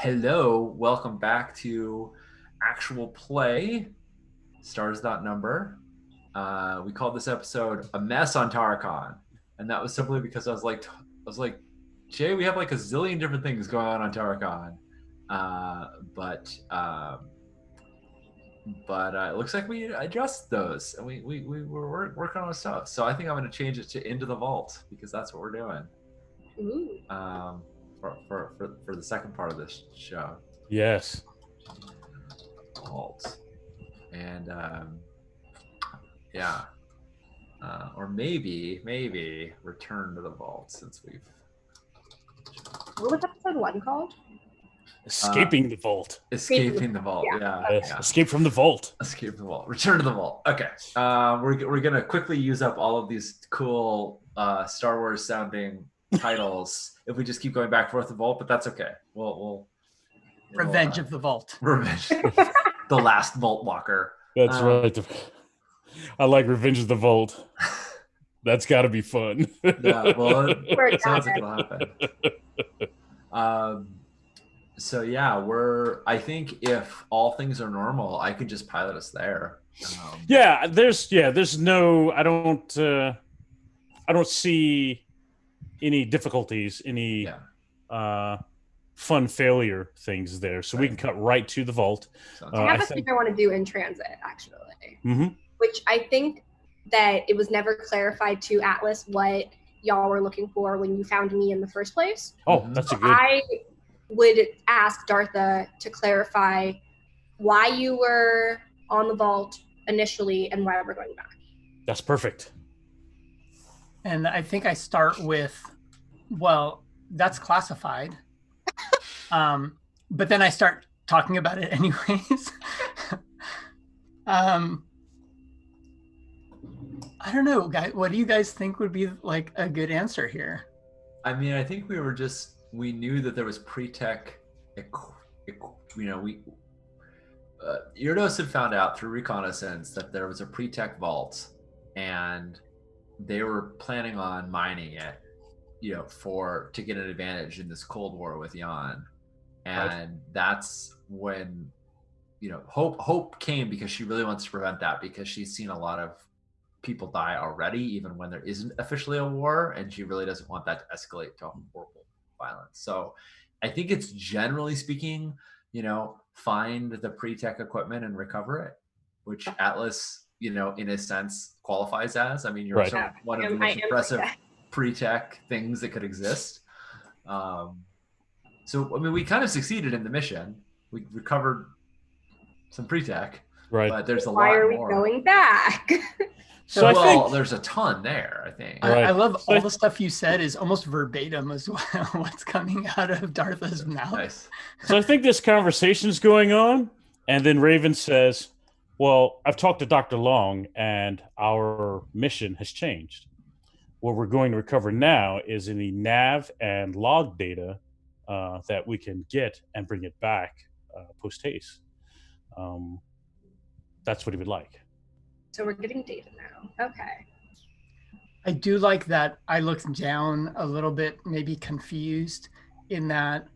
Hello, welcome back to Actual Play, Stars Not Number. We called this episode "A Mess on Tarkon," and that was simply because I was like, Jay, we have like a zillion different things going on Tarkon, uh, but um, but it looks like we addressed those, and we were working on stuff. So I think I'm going to change it to Into the Vault because that's what we're doing. Ooh. For the second part of this show. Yes. Vault. And yeah, or maybe return to the vault since we've What was episode 1 called? Escaping the vault. escaping the vault. Yeah. Yes. Yeah. Escape from the vault. Escape the vault. Return to the vault. Okay. We're gonna quickly use up all of these cool Star Wars sounding titles if we just keep going back and forth the vault, but that's okay. We'll Revenge of the Vault. Revenge. The last Vault Walker. That's right. I like Revenge of the Vault. That's got to be fun. Yeah, well, We're it sounds like done. it'll happen. So yeah, I think if all things are normal, I could just pilot us there. There's no. I don't see any difficulties, any fun failure things there. So we can cut right to the vault. I have a thing I want to do in transit, actually. Mm-hmm. Which I think that it was never clarified to Atlas what y'all were looking for when you found me in the first place. Oh, that's a good. I would ask Dartha to clarify why you were on the vault initially and why we're going back. That's perfect. And I think I start with, well, that's classified. But then I start talking about it anyways. I don't know, guys. What do you guys think would be like a good answer here? I mean, I think we knew that there was pre-tech, Yrdos had found out through reconnaissance that there was a pre-tech vault and they were planning on mining it, to get an advantage in this Cold War with Jan. And that's when, Hope came because she really wants to prevent that because she's seen a lot of people die already, even when there isn't officially a war, and she really doesn't want that to escalate to horrible violence. So I think it's generally speaking, find the pre-tech equipment and recover it, which Atlas, in a sense qualifies as. I mean, you're Right. sort of one of the most impressive pre-tech things that could exist. So, I mean, we kind of succeeded in the mission. We recovered some pre-tech, Right. but there's a Why lot are we more. Going back? So I think there's a ton there, I think. Right. I love all the stuff you said is almost verbatim as well. What's coming out of Dartha's mouth. Nice. So I think this conversation's going on, and then Raven says, well, I've talked to Dr. Long, and our mission has changed. What we're going to recover now is any nav and log data that we can get and bring it back post-haste. That's what he would like. So we're getting data now. Okay. I do like that I looked down a little bit, maybe confused in that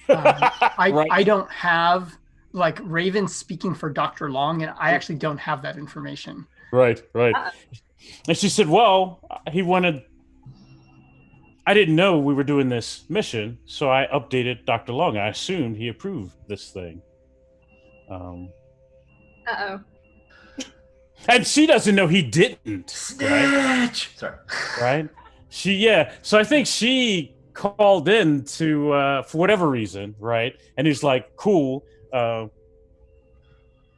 Right. I don't have, like, Raven speaking for Dr. Long, and I actually don't have that information. Right. And she said, well, I didn't know we were doing this mission, so I updated Dr. Long. I assumed he approved this thing. Uh-oh. And she doesn't know he didn't. Snitch! Sorry. Right? So I think she called in to, for whatever reason, right? And he's like, cool,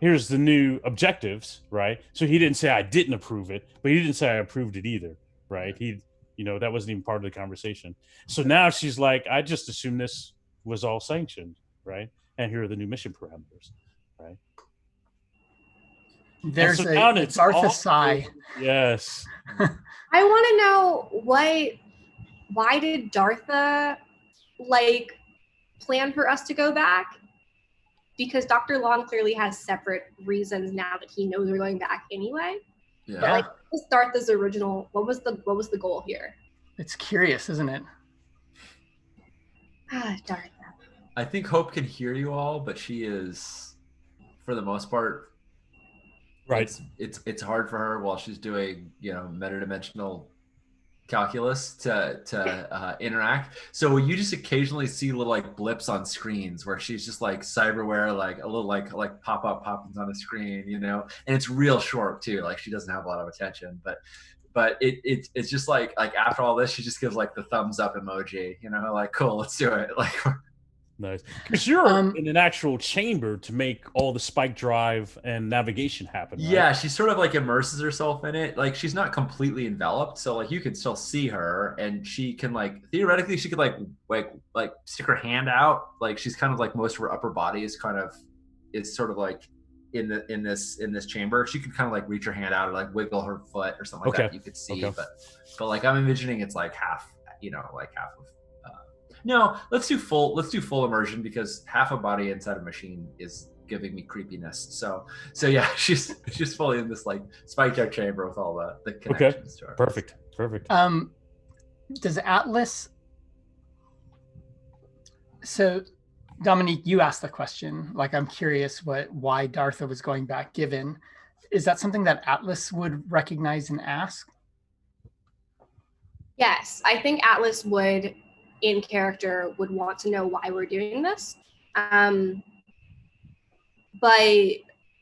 here's the new objectives, right? So he didn't say I didn't approve it, but he didn't say I approved it either, right? That wasn't even part of the conversation. So now she's like, I just assumed this was all sanctioned, right? And here are the new mission parameters, right? There's so a now it's Dartha all- sigh. Yes. I want to know why did Dartha plan for us to go back? Because Dr. Long clearly has separate reasons now that he knows we're going back anyway. Yeah. But what was Dartha's original? What was the goal here? It's curious, isn't it? Dartha. I think Hope can hear you all, but she is, for the most part, Right. it's hard for her while she's doing metadimensional calculus to interact. So you just occasionally see little like blips on screens where she's just like cyberware, like a little like pop-ins on a screen, and it's real short too. Like she doesn't have a lot of attention, but it's just like after all this, she just gives like the thumbs up emoji, like cool, let's do it. Like Nice. Because you're in an actual chamber to make all the spike drive and navigation happen, right? yeah, she sort of like immerses herself in it. Like she's not completely enveloped, so like you can still see her, and she can like theoretically she could like stick her hand out. Like she's kind of like most of her upper body is sort of like in this chamber. She could kind of like reach her hand out or like wiggle her foot or something like that. You could see, but like I'm envisioning it's like half, like half of. No, let's do full immersion because half a body inside a machine is giving me creepiness. So yeah, she's fully in this like spiked out chamber with all the connections to her. Perfect. Does Atlas? So, Dominique, you asked the question. Like, I'm curious why Dartha was going back. Given, is that something that Atlas would recognize and ask? Yes, I think Atlas would, in character, would want to know why we're doing this. But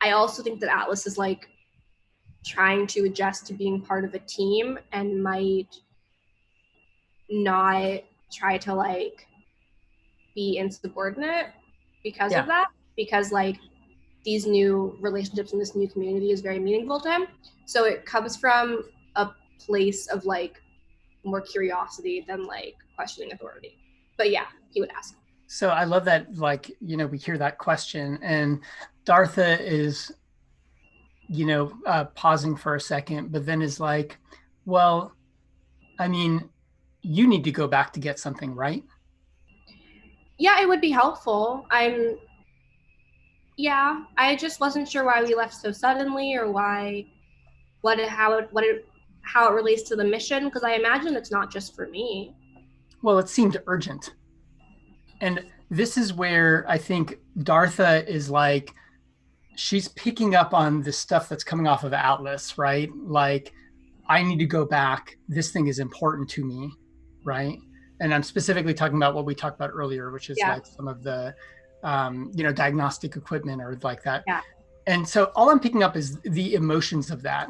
I also think that Atlas is like trying to adjust to being part of a team and might not try to like be insubordinate because of that, because like these new relationships in this new community is very meaningful to him. So it comes from a place of like more curiosity than like questioning authority. But yeah, he would ask. So I love that, like, we hear that question and Dartha is, pausing for a second, but then is like, well, I mean, you need to go back to get something, right? Yeah, it would be helpful. I just wasn't sure why we left so suddenly or how it relates to the mission, because I imagine it's not just for me. Well, it seemed urgent. And this is where I think Dartha is like, she's picking up on the stuff that's coming off of Atlas, right? Like, I need to go back. This thing is important to me, right? And I'm specifically talking about what we talked about earlier, which is like some of the, diagnostic equipment or like that. Yeah. And so all I'm picking up is the emotions of that.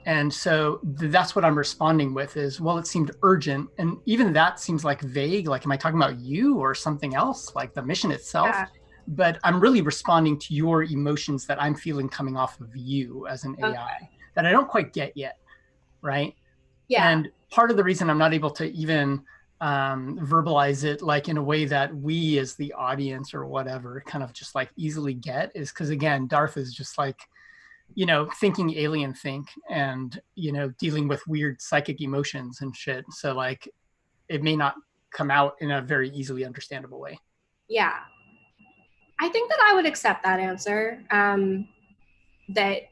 And so that's what I'm responding with is, well, it seemed urgent. And even that seems like vague. Like, am I talking about you or something else, like the mission itself? Yeah. But I'm really responding to your emotions that I'm feeling coming off of you as an AI that I don't quite get yet, right? Yeah. And part of the reason I'm not able to even verbalize it like in a way that we as the audience or whatever kind of just like easily get is because, again, Darth is just like, thinking alien think and, dealing with weird psychic emotions and shit. So like it may not come out in a very easily understandable way. Yeah. I think that I would accept that answer. That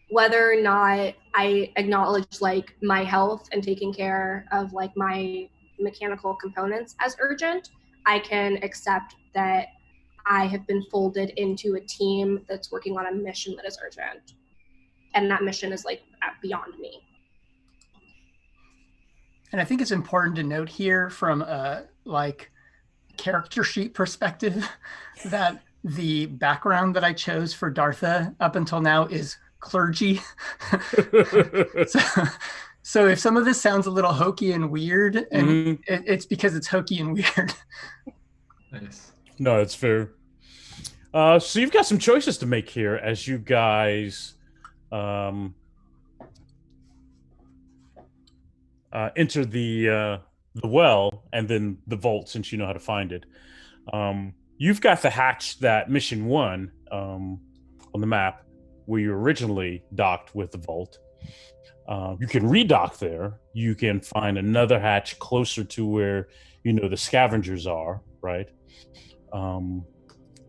whether or not I acknowledge like my health and taking care of like my mechanical components as urgent, I can accept that I have been folded into a team that's working on a mission that is urgent. And that mission is like beyond me. And I think it's important to note here from a like character sheet perspective that the background that I chose for Dartha up until now is clergy. So if some of this sounds a little hokey and weird, and it's because it's hokey and weird. Nice. No, that's fair. So you've got some choices to make here as you guys enter the well and then the vault, since you know how to find it. You've got the hatch that Mission 1 on the map where you originally docked with the vault. You can redock there. You can find another hatch closer to where the scavengers are, right?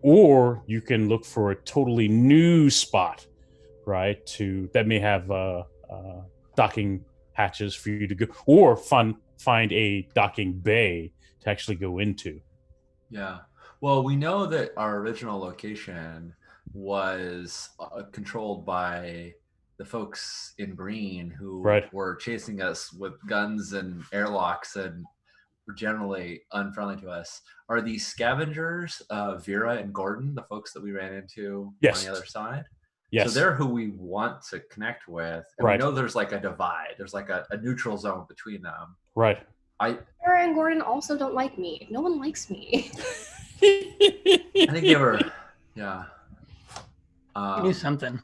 Or you can look for a totally new spot, right? That may have docking hatches for you to go, or find a docking bay to actually go into. Yeah. Well, we know that our original location was controlled by the folks in green who Right. were chasing us with guns and airlocks and were generally unfriendly to us. Are these scavengers, Vera and Gordon, the folks that we ran into on Yes. the other side? Yes. So they're who we want to connect with. And Right. we know there's like a divide. There's like a neutral zone between them. Right. Sarah and Gordon also don't like me. No one likes me. I think they were, yeah. They knew something.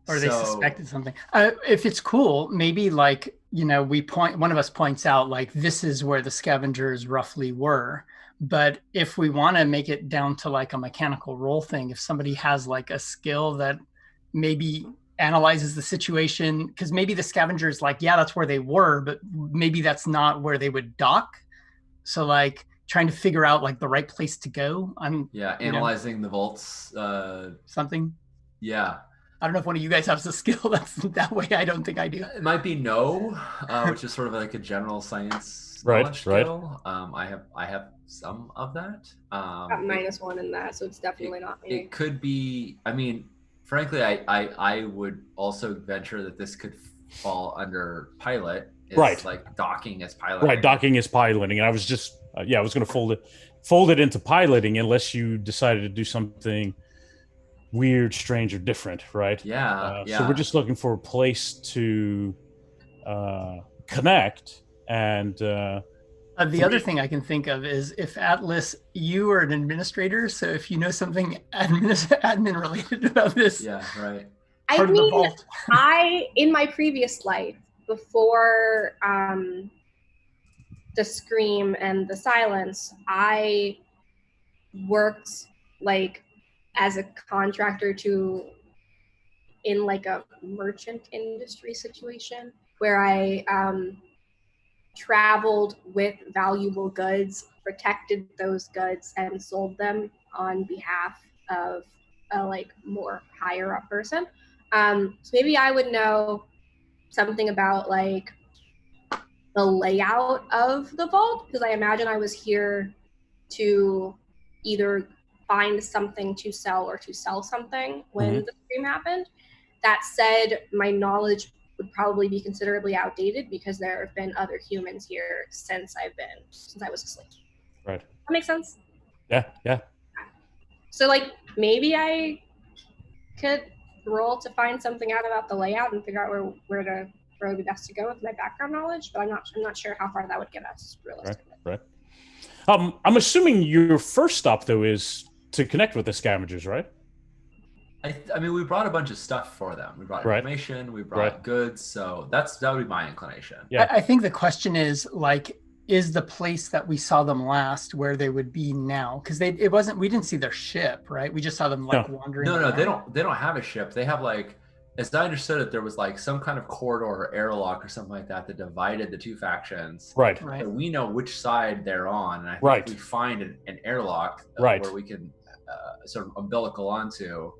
Or they So- suspected something. If it's cool, maybe like, one of us points out like this is where the scavengers roughly were. But if we want to make it down to like a mechanical roll thing, if somebody has like a skill that maybe analyzes the situation, because maybe the scavengers like, yeah, that's where they were, but maybe that's not where they would dock. So like trying to figure out like the right place to go. Analyzing the vaults. Something. Yeah. I don't know if one of you guys has a skill that's that way. I don't think I do. It might be which is sort of like a general science Right, knowledge skill. I have some of that. Got -1 in that, so it's definitely not me. It could be. I mean, frankly, I would also venture that this could fall under pilot. Right. Like docking is piloting. Right. Docking is piloting. And I was just I was going to fold it into piloting unless you decided to do something weird, strange, or different, right? Yeah. So we're just looking for a place to connect. And the other thing I can think of is if Atlas, you are an administrator, so if you know something admin related about this, yeah, right. part of the vault. In my previous life, before the scream and the silence, I worked like as a contractor in like a merchant industry situation where I traveled with valuable goods, protected those goods, and sold them on behalf of a like more higher up person. So maybe I would know something about like the layout of the vault, because I imagine I was here to either find something to sell or to sell something when the scream happened. That said, my knowledge would probably be considerably outdated because there have been other humans here since I was asleep. Right. That makes sense? Yeah. So like maybe I could roll to find something out about the layout and figure out where it would be best to go with my background knowledge, but I'm not sure how far that would get us realistically. Right. I'm assuming your first stop though is to connect with the scavengers, right? I mean, we brought a bunch of stuff for them. We brought information, we brought goods, so that would be my inclination. Yeah. I think the question is like, is the place that we saw them last where they would be now? Because we didn't see their ship, right? We just saw them like wandering. No, around. they don't have a ship. They have like, as I understood it, there was like some kind of corridor or airlock or something like that divided the two factions. Right. So we know which side they're on, and I think if we find an airlock where we can sort of umbilical onto,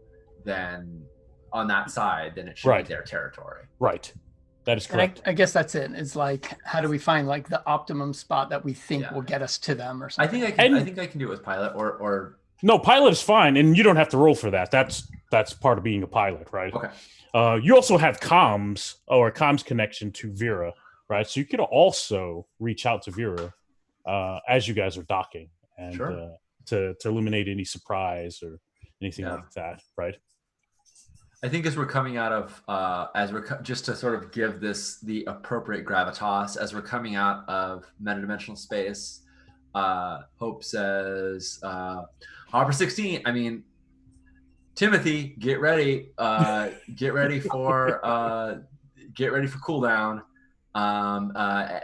then on that side, then it should be their territory. Right. That is correct. I guess that's it. It's like, how do we find like the optimum spot that we think will get us to them or something? I think I can do it with pilot or no, pilot is fine, and you don't have to roll for that. That's part of being a pilot, right? Okay. You also have comms or a comms connection to Vera, right? So you could also reach out to Vera as you guys are docking and to eliminate any surprise or anything like that, right? I think as we're coming out of, just to sort of give this the appropriate gravitas, as we're coming out of metadimensional space, Hope says, Hopper 16, I mean, Timothy, get ready for cooldown.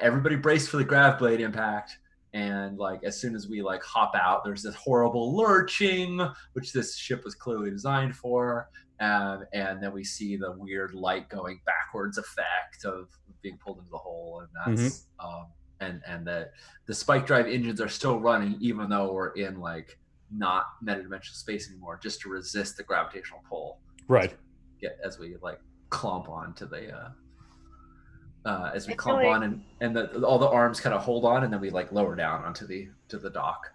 Everybody brace for the grav blade impact. And like as soon as we like hop out, there's this horrible lurching, which this ship was clearly designed for. And then we see the weird light going backwards effect of being pulled into the hole, and that's and the spike drive engines are still running even though we're in like not metadimensional space anymore, just to resist the gravitational pull. Right. As we like clomp on to the on and all the arms kind of hold on, and then we like lower down onto the dock.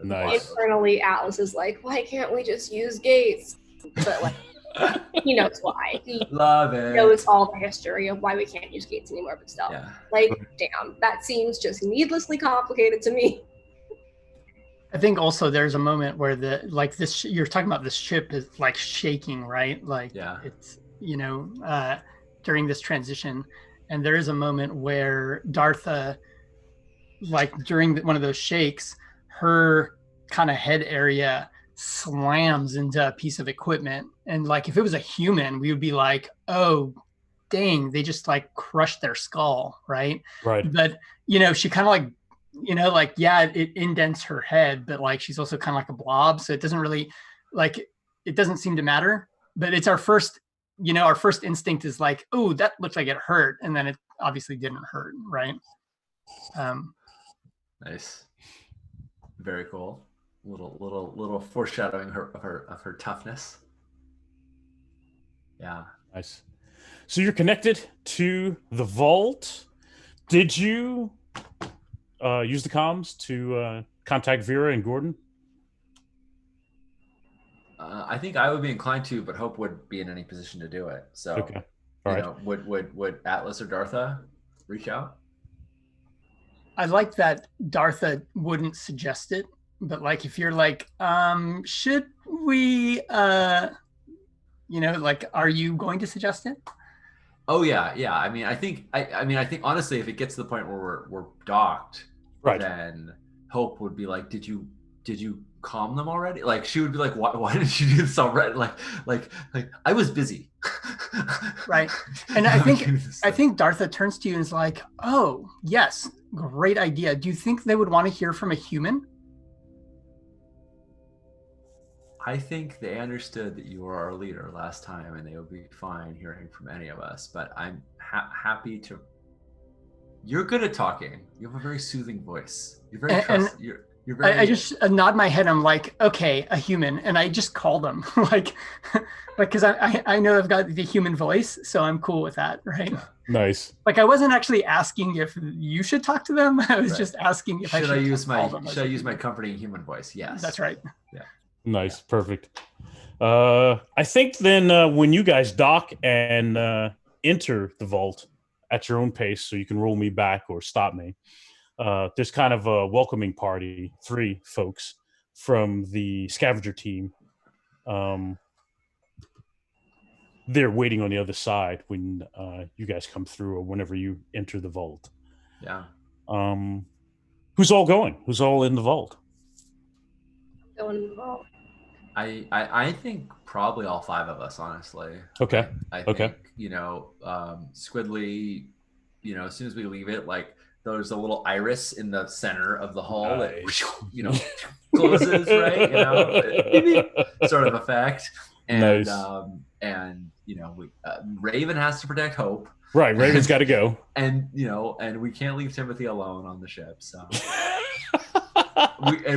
Nice. Internally, Atlas is like, why can't we just use gates? But like, he knows why. He Love it. knows all the history of why we can't use gates anymore. But still, Yeah. like, damn, that seems just needlessly complicated to me. I think also there's a moment where you're talking about this ship is like shaking, right? Like it's, during this transition. And there is a moment where Dartha, like during one of those shakes, her kind of head area slams into a piece of equipment. And like, if it was a human, we would be like, oh, dang, they just like crushed their skull, right? Right. But, she kind of like, it indents her head, but like she's also kind of like a blob. So it doesn't really, like, it doesn't seem to matter. But it's our first instinct is like, oh, that looks like it hurt. And then it obviously didn't hurt, right? Nice. Very cool. Little foreshadowing of her toughness. Yeah. Nice. So you're connected to the vault. Did you use the comms to contact Vera and Gordon? I think I would be inclined to, but Hope would be in any position to do it. So, okay. All right. Would Atlas or Dartha reach out? I like that Dartha wouldn't suggest it, but like if you're like, should we, are you going to suggest it? Oh yeah. I mean, I think honestly, if it gets to the point where we're docked, right, then Hope would be like, did you calm them already? Like she would be like, why didn't you do this already? Like I was busy. Right. And I think Dartha turns to you and is like, oh yes, great idea. Do you think they would want to hear from a human? I think they understood that you were our leader last time, and they would be fine hearing from any of us. But I'm happy to. You're good at talking. You have a very soothing voice. You're very you're very. I just nod my head. I'm like, okay, a human, and I just call them like because I know I've got the human voice, so I'm cool with that, right? Yeah. Nice. Like I wasn't actually asking if you should talk to them. I was just asking if should I use my comforting human voice? Yes, that's right. Yeah. Nice, perfect. I think then when you guys dock and enter the vault at your own pace, so you can roll me back or stop me. There's kind of a welcoming party, 3 folks from the scavenger team. They're waiting on the other side when you guys come through or whenever you enter the vault. Yeah. Who's all going? Who's all in the vault? Going in the vault. I think probably all 5 of us, honestly. Okay. I think, Squidly, as soon as we leave it, like there's a little iris in the center of the hall that, closes, right? Sort of effect. And, nice. Raven has to protect Hope. Right. Raven's got to go. And, and we can't leave Timothy alone on the ship. So.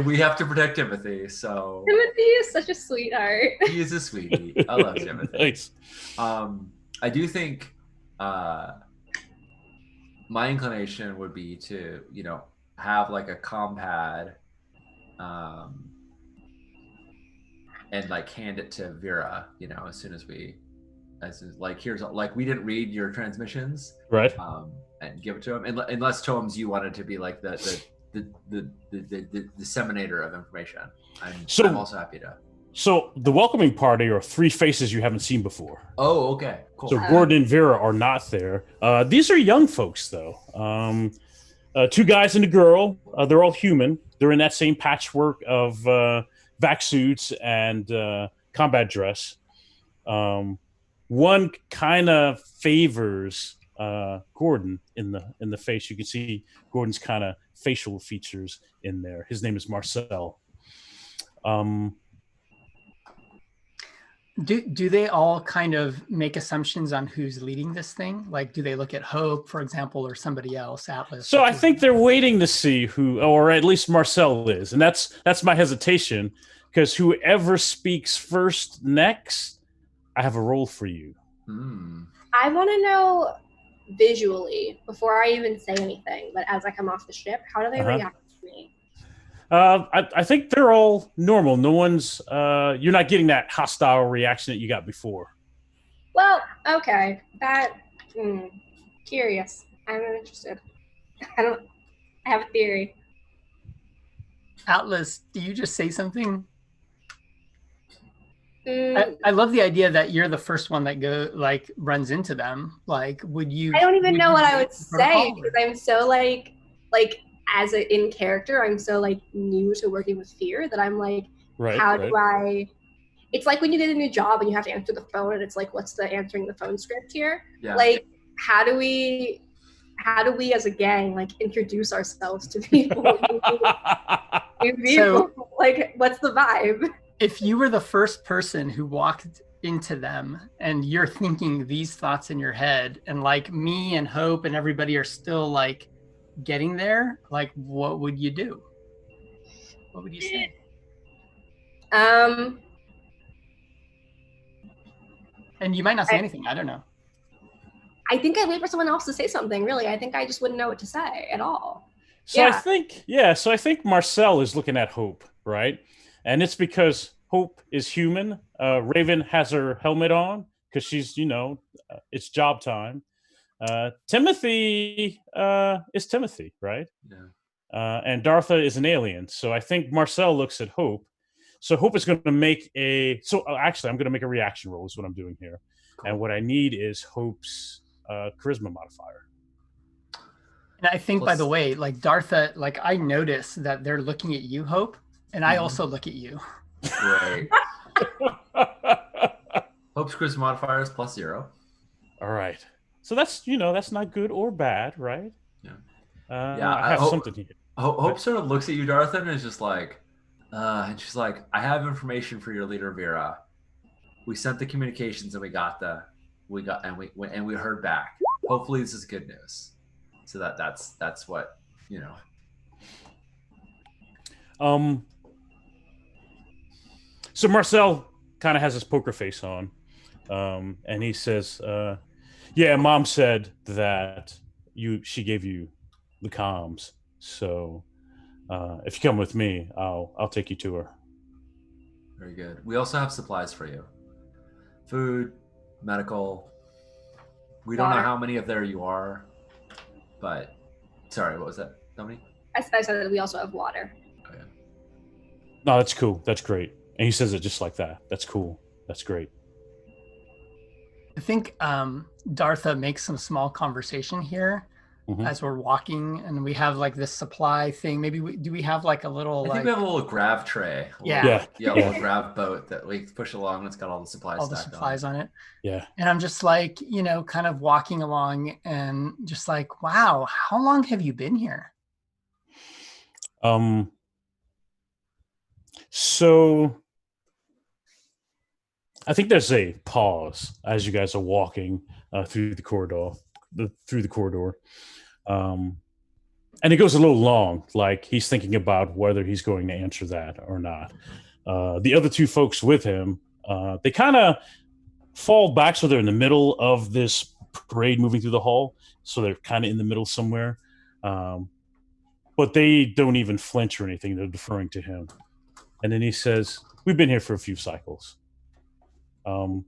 we have to protect Timothy, so Timothy is such a sweetheart. He is a sweetie. I love Timothy. Nice. I do think my inclination would be to, have like a compad and like hand it to Vera, as soon as here's like we didn't read your transmissions. Right. And give it to him. Unless Tomes you wanted to be like the disseminator of information. I'm also happy to. So the welcoming party are 3 faces you haven't seen before. Oh, okay, cool. So Gordon and Vera are not there. These are young folks, though. 2 guys and a girl. They're all human. They're in that same patchwork of vac suits and combat dress. One kind of favors Gordon in the face. You can see Gordon's kind of facial features in there. His name is Marcel. Do they all kind of make assumptions on who's leading this thing? Like, do they look at Hope, for example, or somebody else, Atlas? So I think they're waiting to see who, or at least Marcel is, and that's my hesitation, because whoever speaks first next, I have a role for you. I want to know visually before I even say anything, but as I come off the ship, how do they react to me? I think they're all normal. No one's. You're not getting that hostile reaction that you got before. Well, okay. That curious. I'm interested. I don't. I have a theory. Atlas, do you just say something? Mm, I love the idea that you're the first one that runs into them. Like, I don't even know what I would say protocol, because I'm so like as a in character, I'm so like new to working with fear that I'm like, Right. how Right. do I? It's like when you get a new job and you have to answer the phone, and it's like, what's the answering the phone script here? Yeah. Like, how do we as a gang like introduce ourselves to people? New people. So- like, what's the vibe? If you were the first person who walked into them and you're thinking these thoughts in your head, and like me and Hope and everybody are still like getting there, like what would you do? What would you say? And you might not say anything. I don't know. I think I'd wait for someone else to say something, really. I think I just wouldn't know what to say at all. So Yeah. I think Marcel is looking at Hope, right? And it's because Hope is human. Raven has her helmet on because she's, it's job time. Timothy is Timothy, right? Yeah. And Dartha is an alien. So I think Marcel looks at Hope. So Hope is going to make actually, I'm going to make a reaction roll is what I'm doing here. Cool. And what I need is Hope's charisma modifier. And I think, Plus- by the way, like Dartha, like I notice that they're looking at you, Hope, and I also look at you. Great. Hope's charisma modifier is +0. All right. So that's not good or bad, right? Yeah. I have something here. Hope sort of looks at you, Dartha, and is just like, and she's like, I have information for your leader, Vera. We sent the communications and we heard back. Hopefully this is good news. So that's what, So Marcel kind of has his poker face on, and he says, "Yeah, Mom said that she gave you the comms. So if you come with me, I'll take you to her." Very good. We also have supplies for you. Food, medical. We don't know Water. how many of there you are, but sorry, what was that, Dominique? I said that we also have water. Okay. No, that's cool. That's great. And he says it just like that. That's cool. That's great. I think Dartha makes some small conversation here as we're walking, and we have like this supply thing. Maybe do we have like a little? I think we have a little grab tray. Yeah. A little grab boat that we push along. It's got all the supplies. All the supplies on it. Yeah. And I'm just like, kind of walking along and just like, wow, how long have you been here? So I think there's a pause as you guys are walking through the corridor. And it goes a little long, like he's thinking about whether he's going to answer that or not. The other two folks with him, they kind of fall back, so they're in the middle of this parade moving through the hall, so they're kind of in the middle somewhere. But they don't even flinch or anything. They're deferring to him. And then he says, "We've been here for a few cycles. Mom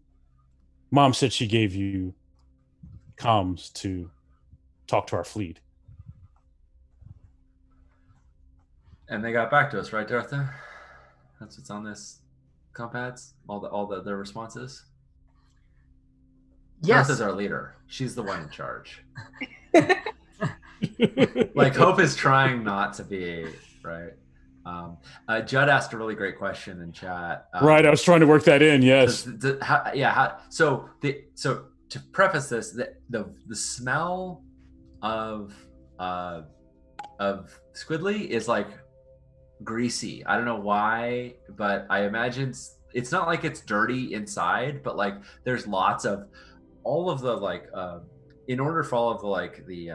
said she gave you comms to talk to our fleet." And they got back to us, right, Dartha? That's what's on this compads. All the responses. Yes. Dartha's our leader. She's the one in charge. Like Hope is trying not to be, right? Judd asked a really great question in chat. Right, I was trying to work that in. Yes. So to preface this, the smell of Squidly is like greasy. I don't know why, but I imagine it's not like it's dirty inside, but like there's lots of all of the like in order for all of the like the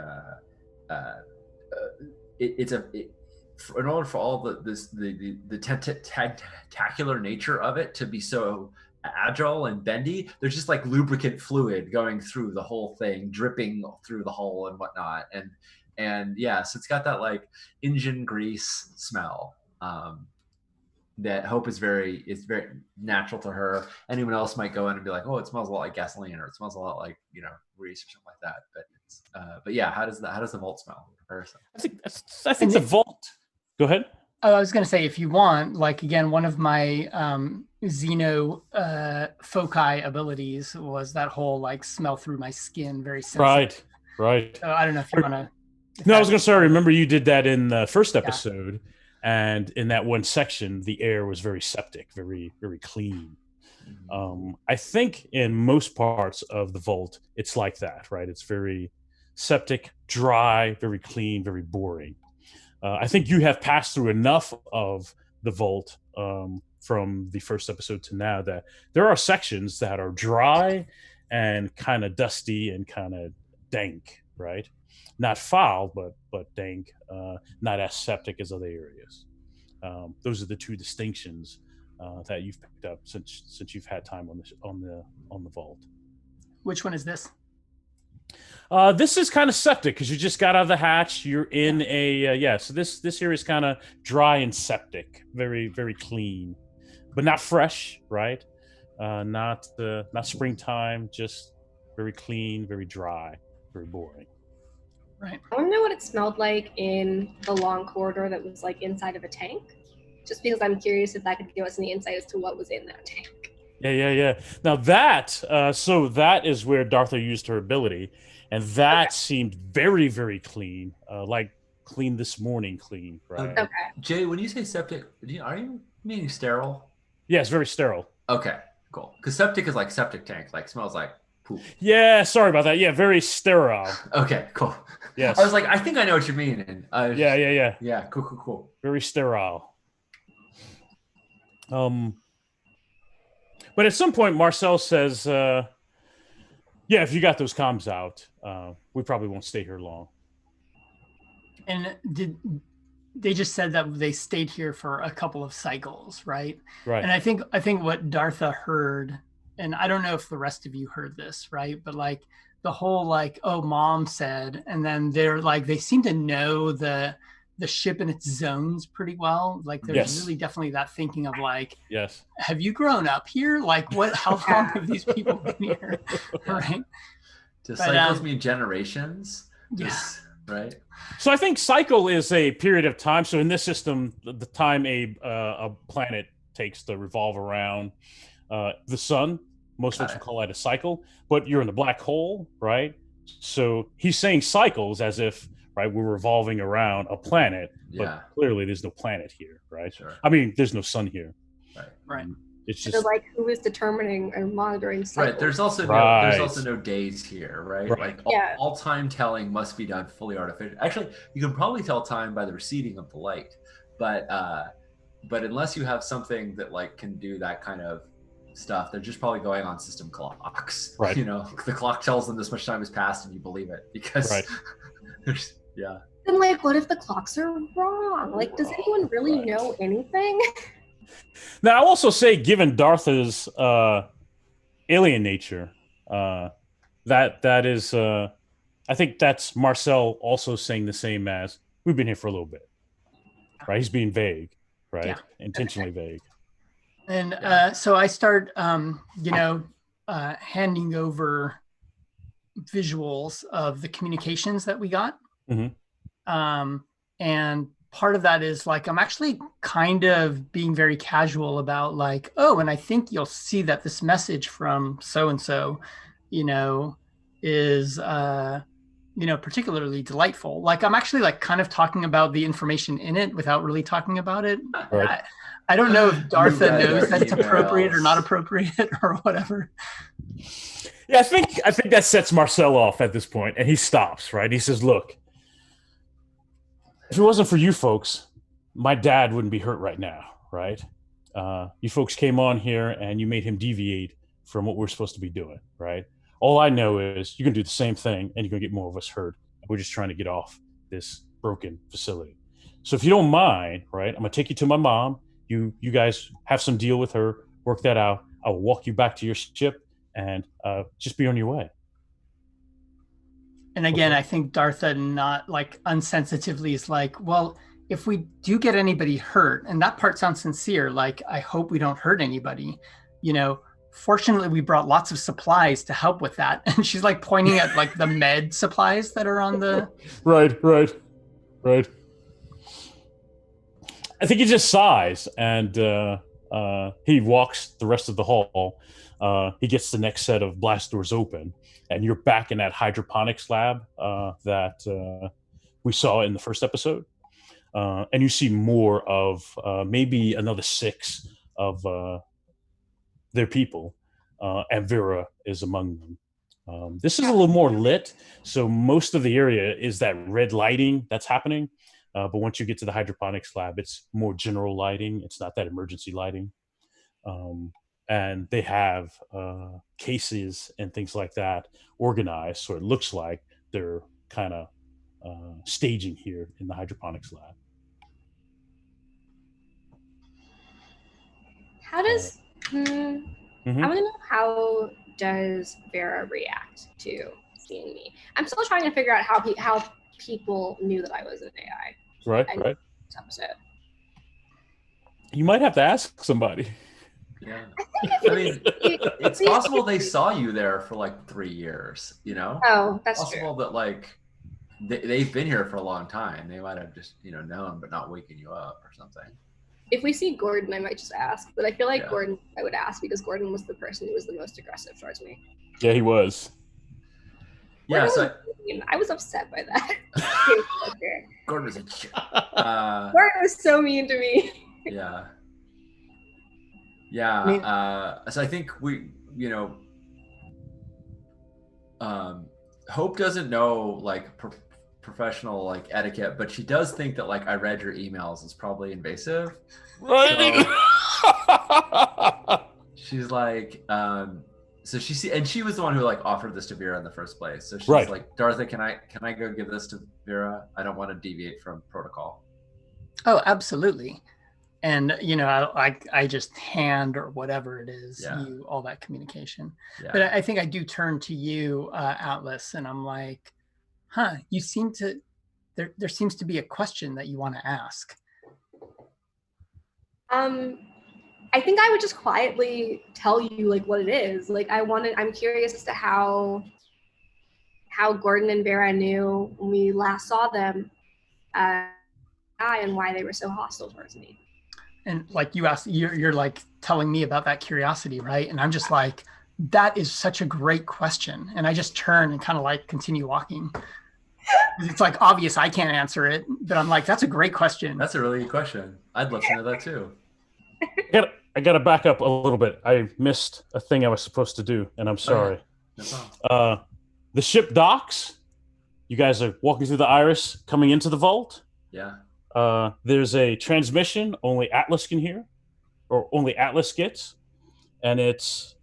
in order for all the tentacular nature of it to be so agile and bendy, there's just like lubricant fluid going through the whole thing, dripping through the hole and whatnot, and yeah, so it's got that like engine grease smell. that Hope is very natural to her. Anyone else might go in and be like, oh, it smells a lot like gasoline, or it smells a lot like grease or something like that. But it's but yeah, how does the vault smell in comparison? I think the vault. Go ahead. Oh, I was going to say, if you want, like, again, one of my Xeno foci abilities was that whole like smell through my skin, very sensitive. Right. So I don't know if you want to. No, I was going to say, I remember you did that in the first episode, and in that one section, the air was very septic, very, very clean. I think in most parts of the vault, it's like that, right? It's very septic, dry, very clean, very boring. I think you have passed through enough of the vault from the first episode to now that there are sections that are dry and kind of dusty and kind of dank, right? Not foul, but dank, not as septic as other areas. Those are the two distinctions that you've picked up since you've had time on the vault. Which one is this? This is kind of septic because you just got out of the hatch. You're in so this area is kind of dry and septic, very, very clean, but not fresh, right? Not springtime, just very clean, very dry, very boring. Right. I want to know what it smelled like in the long corridor that was like inside of a tank, just because I'm curious if that could give us any insight as to what was in that tank. Yeah. Now that, so that is where Dartha used her ability, and that seemed very, very clean, like clean this morning, clean, right? Okay. Jay, when you say septic, are you meaning sterile? Yeah, it's very sterile. Okay, cool. Because septic is like septic tank, like smells like poop. Yeah, sorry about that. Yeah, very sterile. Okay, cool. Yes. I was like, I think I know what you mean. And Yeah. Yeah, cool. Very sterile. But at some point, Marcel says, yeah, if you got those comms out, we probably won't stay here long. And they just said that they stayed here for a couple of cycles, right? Right. And I think what Dartha heard, and I don't know if the rest of you heard this, right? But like the whole like, oh, mom said, and then they're like, they seem to know the ship and its zones pretty well. Like there's really definitely that thinking of like, have you grown up here? Like how long have these people been here? Right. Does cycles mean generations? Right. So I think cycle is a period of time. So in this system, the time a planet takes to revolve around the sun, most folks would call that a cycle, but you're in the black hole, right? So he's saying cycles as if, right, we're revolving around a planet, but clearly there's no planet here, right? Sure. I mean, there's no sun here. Right. It's just so like who is determining and monitoring cycles? Right. There's also no days here, right? Right. Like all time telling must be done fully artificial. Actually, you can probably tell time by the receding of the light, but unless you have something that like can do that kind of stuff, they're just probably going on system clocks. Right. The clock tells them this much time has passed, and you believe it because there's And like, what if the clocks are wrong? Like, does anyone really know anything? Now, I'll also say, given Dartha's alien nature, that is, I think that's Marcel also saying the same as, we've been here for a little bit, right? He's being vague, right? Yeah. Intentionally vague. And so I start, handing over visuals of the communications that we got. Mm-hmm. And part of that is like, I'm actually kind of being very casual about like, oh, and I think you'll see that this message from so-and-so, is, particularly delightful. Like I'm actually like kind of talking about the information in it without really talking about it. Right. I don't know if Dartha knows that it's appropriate or not appropriate or whatever. Yeah, I think that sets Marcel off at this point, and he stops, right? He says, look, if it wasn't for you folks, my dad wouldn't be hurt right now, right? You folks came on here and you made him deviate from what we're supposed to be doing, right? All I know is you're going to do the same thing and you're going to get more of us hurt. We're just trying to get off this broken facility. So if you don't mind, right, I'm going to take you to my mom. You guys have some deal with her, work that out. I'll walk you back to your ship and just be on your way. And again, I think Dartha not like unsensitively is like, well, if we do get anybody hurt, and that part sounds sincere, like I hope we don't hurt anybody, fortunately we brought lots of supplies to help with that. And she's like pointing at like the med supplies that are on the Right. I think he just sighs and he walks the rest of the hall. He gets the next set of blast doors open, and you're back in that hydroponics lab that we saw in the first episode. And you see more of maybe another 6 of their people, and Vera is among them. This is a little more lit, so most of the area is that red lighting that's happening. But once you get to the hydroponics lab, it's more general lighting. It's not that emergency lighting. And they have cases and things like that organized, so it looks like they're kind of staging here in the hydroponics lab. How does Mhm. I want to know, how does Vera react to seeing me? I'm still trying to figure out how people knew that I was an AI. Right. This episode. You might have to ask somebody. Yeah. I mean, it's possible they saw you there for like 3 years, Oh, that's possible true. that like they've been here for a long time. They might have just, known, but not waking you up or something. If we see Gordon, I might just ask, but I feel like Yeah. Gordon, I would ask because Gordon was the person who was the most aggressive towards me. Yeah, he was. Yeah, Gordon I was upset by that. Gordon was a jerk. Gordon was so mean to me. Yeah. I mean, So I think we, Hope doesn't know like professional like etiquette, but she does think that like I read your emails is probably invasive. Right. So she's like, so she was the one who like offered this to Vera in the first place. So she's Right. like, Dartha, can I go give this to Vera? I don't want to deviate from protocol. Oh, absolutely. And I just hand or whatever it is, you all that communication. Yeah. But I think I do turn to you, Atlas, and I'm like, you seem to there seems to be a question that you want to ask. I think I would just quietly tell you like what it is. Like I'm curious as to how Gordon and Vera knew when we last saw them, and why they were so hostile towards me. And like you asked, you're like telling me about that curiosity, right? And I'm just like, that is such a great question. And I just turn and kind of like continue walking. It's like obvious I can't answer it, but I'm like, that's a great question. That's a really good question. I'd love to know that too. I gotta back up a little bit. I missed a thing I was supposed to do, and I'm sorry. No problem. The ship docks. You guys are walking through the iris, coming into the vault. Yeah. There's a transmission only Atlas can hear, or only Atlas gets, and it's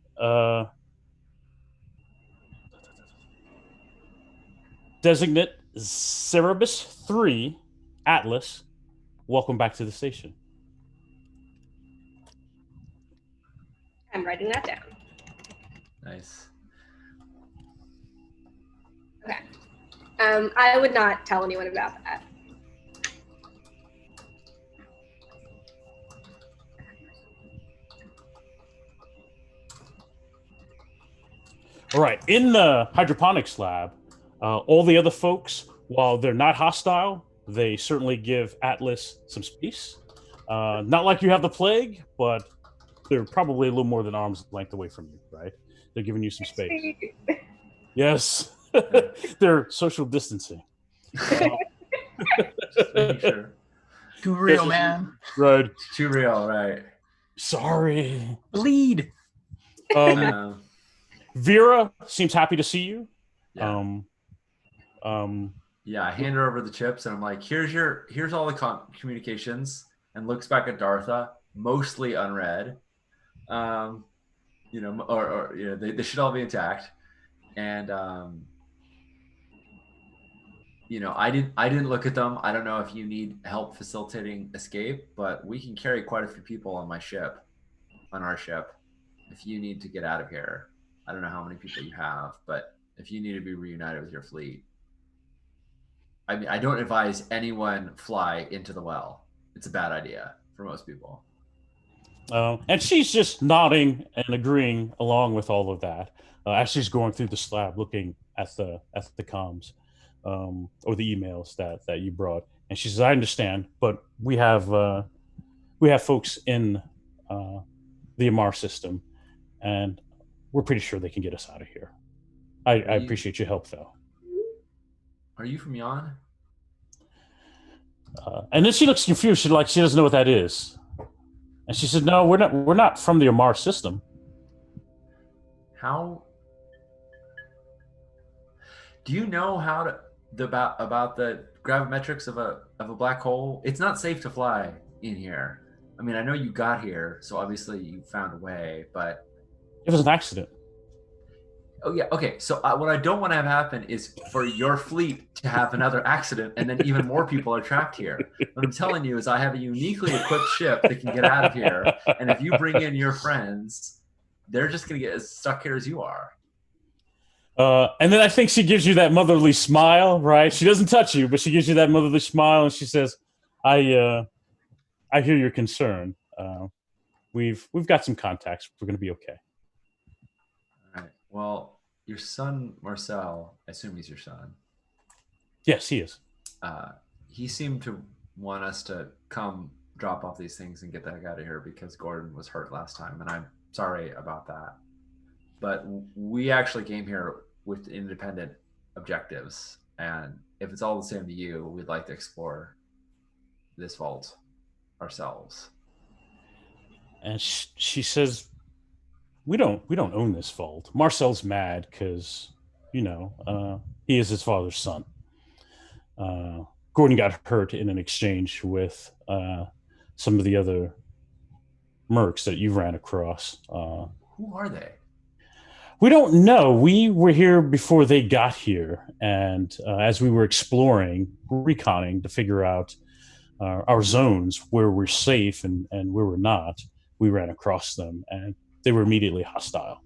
designate Cerebus 3 Atlas. Welcome back to the station. I'm writing that down. Nice. Okay. I would not tell anyone about that. All right. In the hydroponics lab, all the other folks, while they're not hostile, they certainly give Atlas some space. Not like you have the plague, but they're probably a little more than arm's length away from you, right? They're giving you some space. Yes. They're social distancing. Just making sure. Too real, man. Right. Too real, right? Sorry. Bleed. Vera seems happy to see you. Yeah. Yeah, I hand her over the chips and I'm like, here's all the communications, and looks back at Dartha, mostly unread. Or they should all be intact. And I didn't look at them. I don't know if you need help facilitating escape, but we can carry quite a few people on our ship. If you need to get out of here, I don't know how many people you have, but if you need to be reunited with your fleet, I mean, I don't advise anyone fly into the well. It's a bad idea for most people. And she's just nodding and agreeing along with all of that as she's going through the slab, looking at the comms or the emails that you brought. And she says, "I understand, but we have folks in the Amar system, and we're pretty sure they can get us out of here. I appreciate your help, though." Are you from Yon? And then she looks confused. She doesn't know what that is. And she said, "No, we're not from the Amar system." How do you know about the gravimetrics of a black hole? It's not safe to fly in here. I mean, I know you got here, so obviously you found a way, but It was an accident. oh yeah, okay. So what I don't want to have happen is for your fleet to have another accident, and then even more people are trapped here. What I'm telling you is, I have a uniquely equipped ship that can get out of here, and if you bring in your friends, they're just going to get as stuck here as you are. And then I think she gives you that motherly smile, right? She doesn't touch you, but she gives you that motherly smile, and she says, "I hear your concern. We've got some contacts. We're going to be okay." All right. Well, your son Marcel, I assume he's your son. Yes, he is. He seemed to want us to come drop off these things and get the heck out of here because Gordon was hurt last time, and I'm sorry about that. But we actually came here with independent objectives, and if it's all the same to you, we'd like to explore this vault ourselves. And she says, we don't own this vault. Marcel's mad because he is his father's son. Gordon got hurt in an exchange with some of the other mercs that you ran across. Who are they? We don't know. We were here before they got here, and as we were exploring, reconning to figure out our zones where we're safe and where we're not, we ran across them, and they were immediately hostile.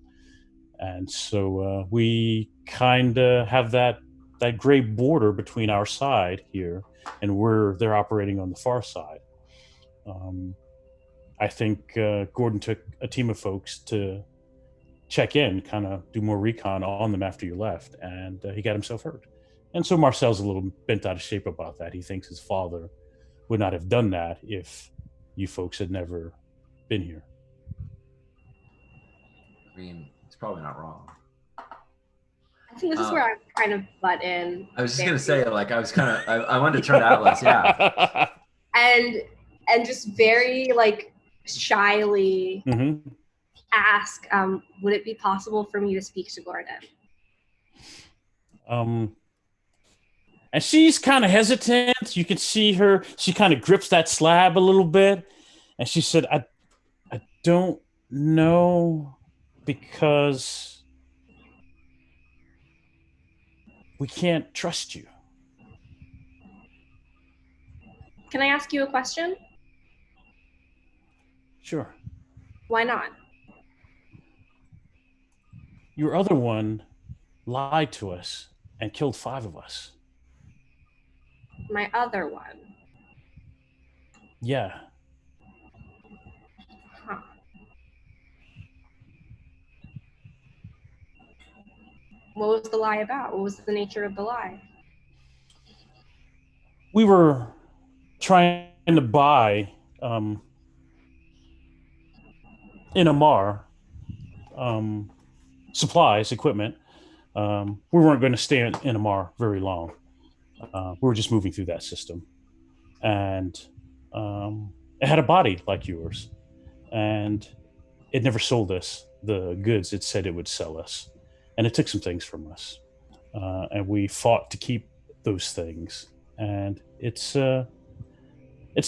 And so we kind of have that gray border between our side here and where they're operating on the far side. I think Gordon took a team of folks to check in, kind of do more recon on them after you left, and he got himself hurt. And so Marcel's a little bent out of shape about that. He thinks his father would not have done that if you folks had never been here. I mean, it's probably not wrong. I think this is where I kind of butt in. I was just gonna say, like, I wanted to turn to Atlas, yeah, and just very like shyly ask, would it be possible for me to speak to Gordon? And she's kind of hesitant. You can see her. She kind of grips that slab a little bit, and she said, "I don't know, because we can't trust you." Can I ask you a question? Sure. Why not? Your other one lied to us and killed 5 of us. My other one. Yeah. Huh. What was the lie about? What was the nature of the lie? We were trying to buy in Amar supplies, equipment. We weren't going to stay in Amar very long. We were just moving through that system. And it had a body like yours. And it never sold us the goods it said it would sell us. And it took some things from us. And we fought to keep those things. And it's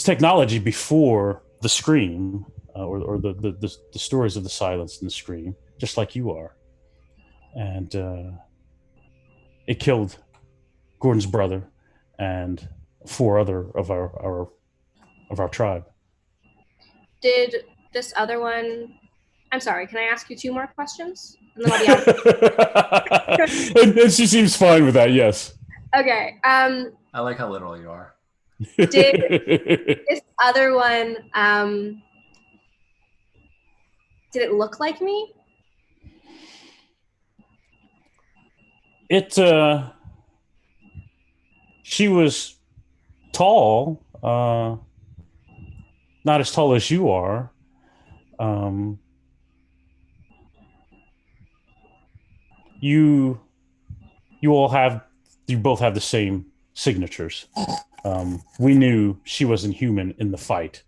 technology before the Scream, or the stories of the Silence and the Scream, just like you are. And it killed Gordon's brother and 4 other of our tribe. Did this other one? I'm sorry. Can I ask you 2 more questions? And then I'll be out. and she seems fine with that. Yes. Okay. I like how literal you are. Did this other one, did it look like me? She was tall, not as tall as you are. Um, you you all have you both have the same signatures. We knew she wasn't human in the fight.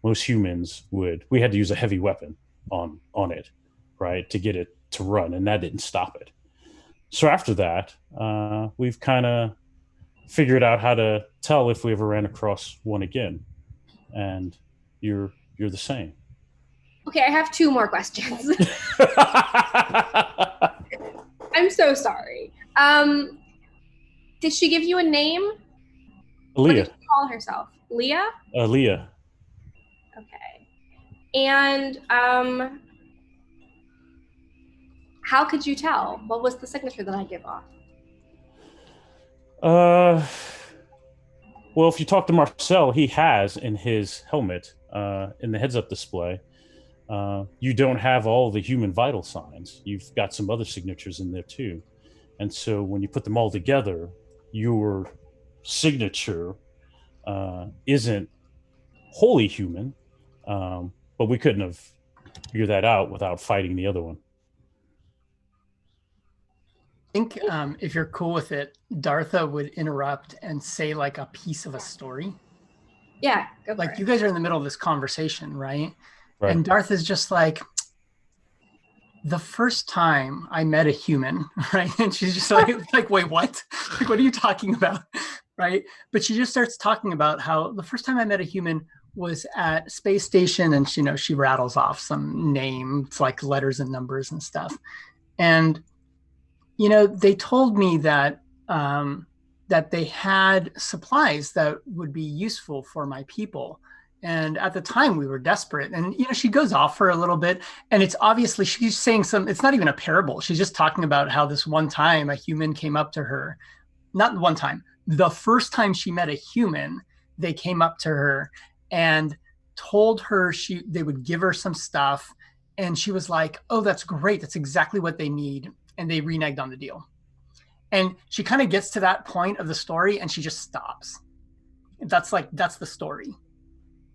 Most humans would. We had to use a heavy weapon on it, right, to get it to run, and that didn't stop it. So after that, we've kind of figured out how to tell if we ever ran across one again, and you're the same. Okay, I have 2 more questions. I'm so sorry. Did she give you a name? What did Aaliyah. she call herself? Leah? Aaliyah. Okay. And how could you tell? What was the signature that I give off? Well, if you talk to Marcel, he has in his helmet, in the heads-up display, you don't have all the human vital signs. You've got some other signatures in there too. And so when you put them all together, your signature isn't wholly human, but we couldn't have figured that out without fighting the other one. I think if you're cool with it, Dartha would interrupt and say like a piece of a story. Yeah, go for Like it. you guys are in the middle of this conversation, right? Right. And Dartha's just like, the first time I met a human, right? And she's just like, wait, what? Like, what are you talking about? Right? But she just starts talking about how the first time I met a human was at space station, and she rattles off some names like letters and numbers and stuff. And they told me that that they had supplies that would be useful for my people. And at the time we were desperate. And, she goes off for a little bit, and it's obviously she's saying it's not even a parable. She's just talking about how this one time a human came up to her, not one time, the first time she met a human, they came up to her and told her they would give her some stuff. And she was like, oh, that's great. That's exactly what they need. And they reneged on the deal. And she kind of gets to that point of the story and she just stops. That's the story,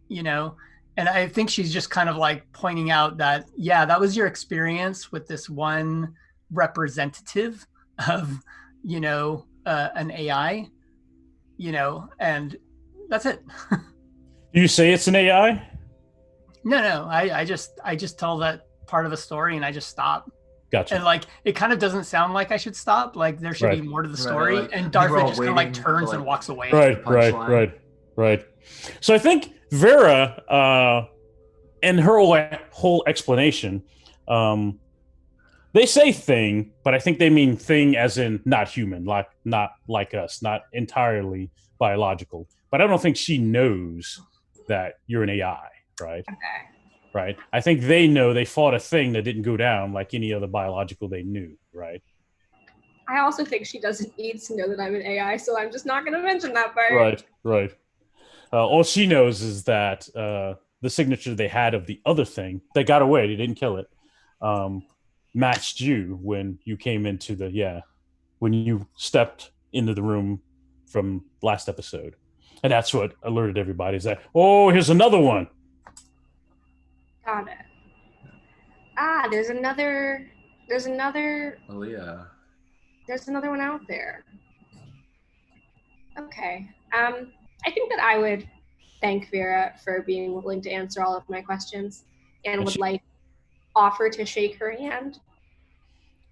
And I think she's just kind of like pointing out that, yeah, that was your experience with this one representative of, an AI, and that's it. Do you say it's an AI? No, I just tell that part of the story and I just stop. Gotcha. And like, it kind of doesn't sound like I should stop. Like there should be more to the story. Like, and Dartha just kind of like waiting turns for, and walks away. Right. So I think Vera, in her whole explanation, they say thing, but I think they mean thing as in not human, not like us, not entirely biological. But I don't think she knows that you're an AI, right? Okay. Right. I think they know they fought a thing that didn't go down like any other biological they knew, right? I also think she doesn't need to know that I'm an AI, so I'm just not going to mention that part. Right. All she knows is that the signature they had of the other thing, they got away, they didn't kill it, matched you when you came into when you stepped into the room from last episode. And that's what alerted everybody is that, oh, here's another one. Got it. There's another. Aaliyah. There's another one out there. Okay. I think that I would thank Vera for being willing to answer all of my questions and would offer to shake her hand.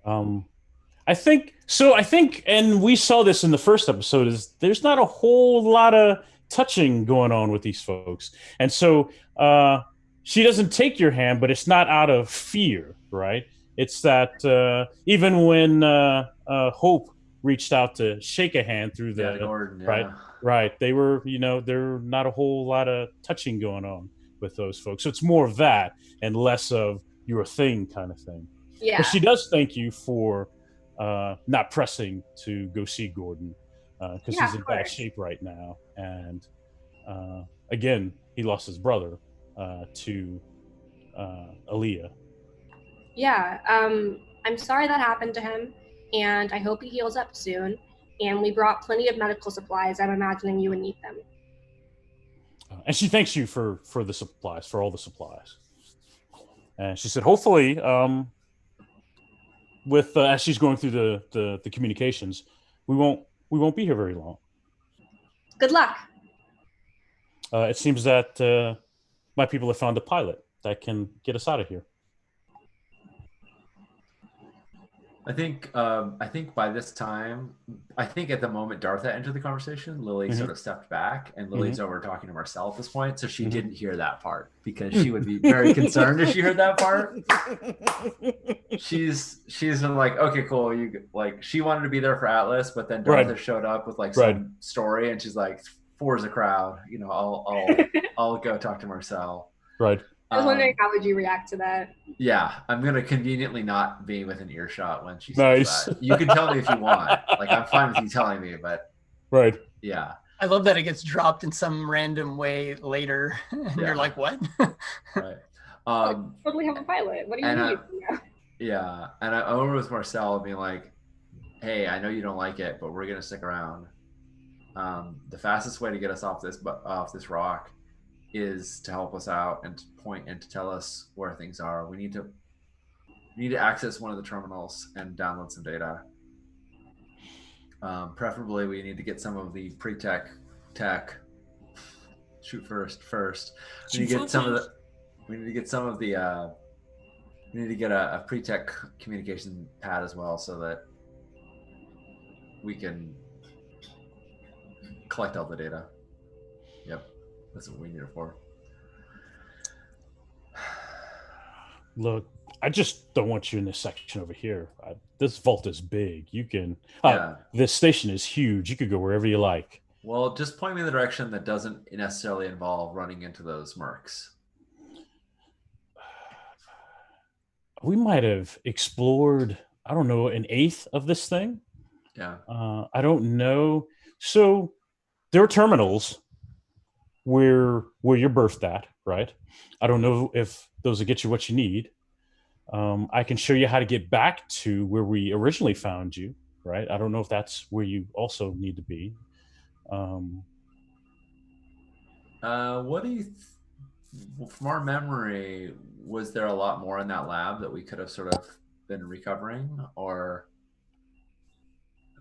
I think, and we saw this in the first episode, is there's not a whole lot of touching going on with these folks. And so she doesn't take your hand, but it's not out of fear, right? It's that even when Hope reached out to shake a hand through the Gordon, right, they were, there not a whole lot of touching going on with those folks. So it's more of that and less of you're a thing kind of thing. Yeah. But she does thank you for not pressing to go see Gordon. because Yeah, he's of in bad course. shape right now. And again, he lost his brother to Aaliyah. Yeah, I'm sorry that happened to him, and I hope he heals up soon. And we brought plenty of medical supplies. I'm imagining you would need them. And she thanks you for the supplies, for all the supplies. And she said, hopefully, with as she's going through the communications, we won't be here very long. Good luck. It seems that my people have found a pilot that can get us out of here. I think by this time, I think at the moment Dartha entered the conversation, Lily Mhm. sort of stepped back, and Lily's over talking to Marcel at this point, so she Mhm. didn't hear that part because she would be very concerned if she heard that part. She's been like, okay, cool. You like she wanted to be there for Atlas, but then Dartha Right. showed up with like Right. some story, and she's like, four's a crowd. You know, I'll go talk to Marcel. Right. I was wondering how would you react to that? Yeah, I'm gonna conveniently not be within earshot when she says Nice. that. You can tell me if you want. Like I'm fine with you telling me, but Right. yeah. I love that it gets dropped in some random way later, and Yeah. you're like, "What?" Right. Totally have a pilot. What do you and need? yeah, and I'm over with Marcel being like, "Hey, I know you don't like it, but we're gonna stick around. The fastest way to get us off this rock is to help us out and to point and to tell us where things are. We need to access one of the terminals and download some data. Preferably, we need to get some of the pre-tech tech. Shoot first. We need to get some of the. We need to get some of the. We need to get a pre-tech communication pad as well, so that we can collect all the data. Yep, that's what we need it for. Look, I just don't want you in this section over here. This vault is big. You can. Yeah. This station is huge. You could go wherever you like. Well, just point me in the direction that doesn't necessarily involve running into those mercs. We might have explored, I don't know, an eighth of this thing. Yeah. I don't know. So there are terminals where you're birthed at, right? I don't know if those will get you what you need. I can show you how to get back to where we originally found you, right? I don't know if that's where you also need to be. What do you? From our memory, was there a lot more in that lab that we could have sort of been recovering, or?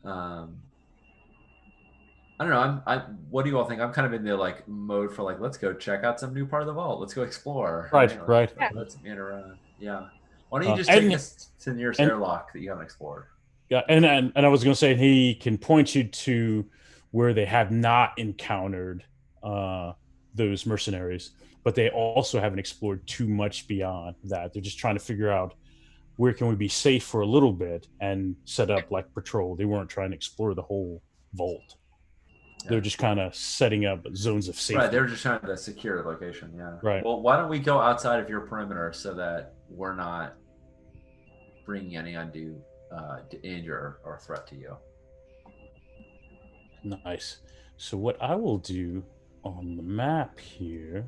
I don't know. What do you all think? I'm kind of in the like mode for like, let's go check out some new part of the vault. Let's go explore. Right. Let's meander around. Yeah. Why don't you just and- take us to the nearest and- airlock that you haven't explored? Yeah, and I was going to say he can point you to where they have not encountered those mercenaries, but they also haven't explored too much beyond that. They're just trying to figure out where can we be safe for a little bit and set up like patrol. They weren't trying to explore the whole vault. They're just kind of setting up zones of safety. Right, they were just trying to secure the location. Yeah. Right. Well, why don't we go outside of your perimeter so that we're not bringing any undue danger or threat to you. Nice. So what I will do on the map here.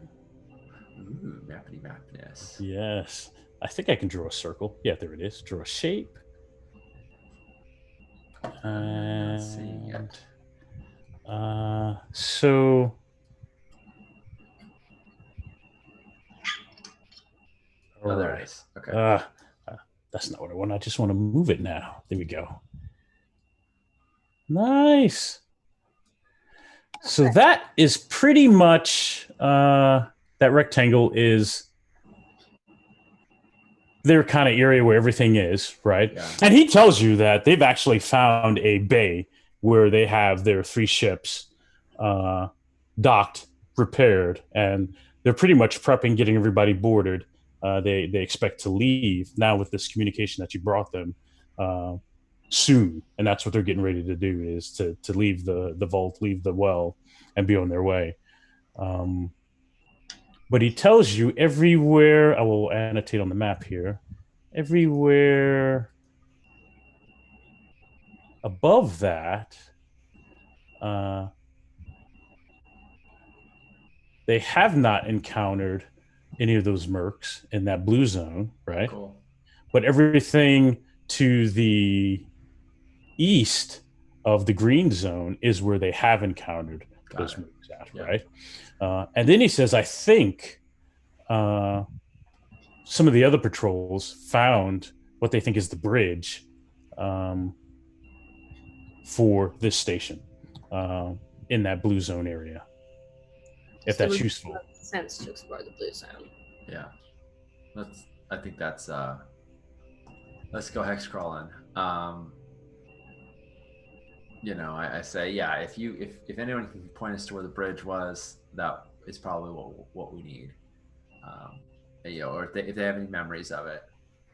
Ooh, mappity mapness. Yes. I think I can draw a circle. Yeah, there it is. Draw a shape. I'm not seeing it. So Oh, there right. it is. Okay. That's not what I want. I just want to move it now. There we go. Nice. So that is pretty much that rectangle is their kind of area where everything is, right? Yeah. And he tells you that they've actually found a bay where they have their 3 ships docked, repaired, and they're pretty much prepping, getting everybody boarded. They expect to leave now with this communication that you brought them soon, and that's what they're getting ready to do is to leave the vault, leave the well, and be on their way. But he tells you everywhere. I will annotate on the map here. Everywhere above that They have not encountered any of those mercs in that blue zone, right? Cool. But everything to the east of the green zone is where they have encountered those mercs at, Yeah. right? And then he says, I think some of the other patrols found what they think is the bridge for this station in that blue zone area, if So it that's would useful. make sense to explore the blue zone. Yeah. I think that's let's go hex crawling. You know, I say, yeah, if anyone can point us to where the bridge was, that is probably what we need. You know, or if they have any memories of it,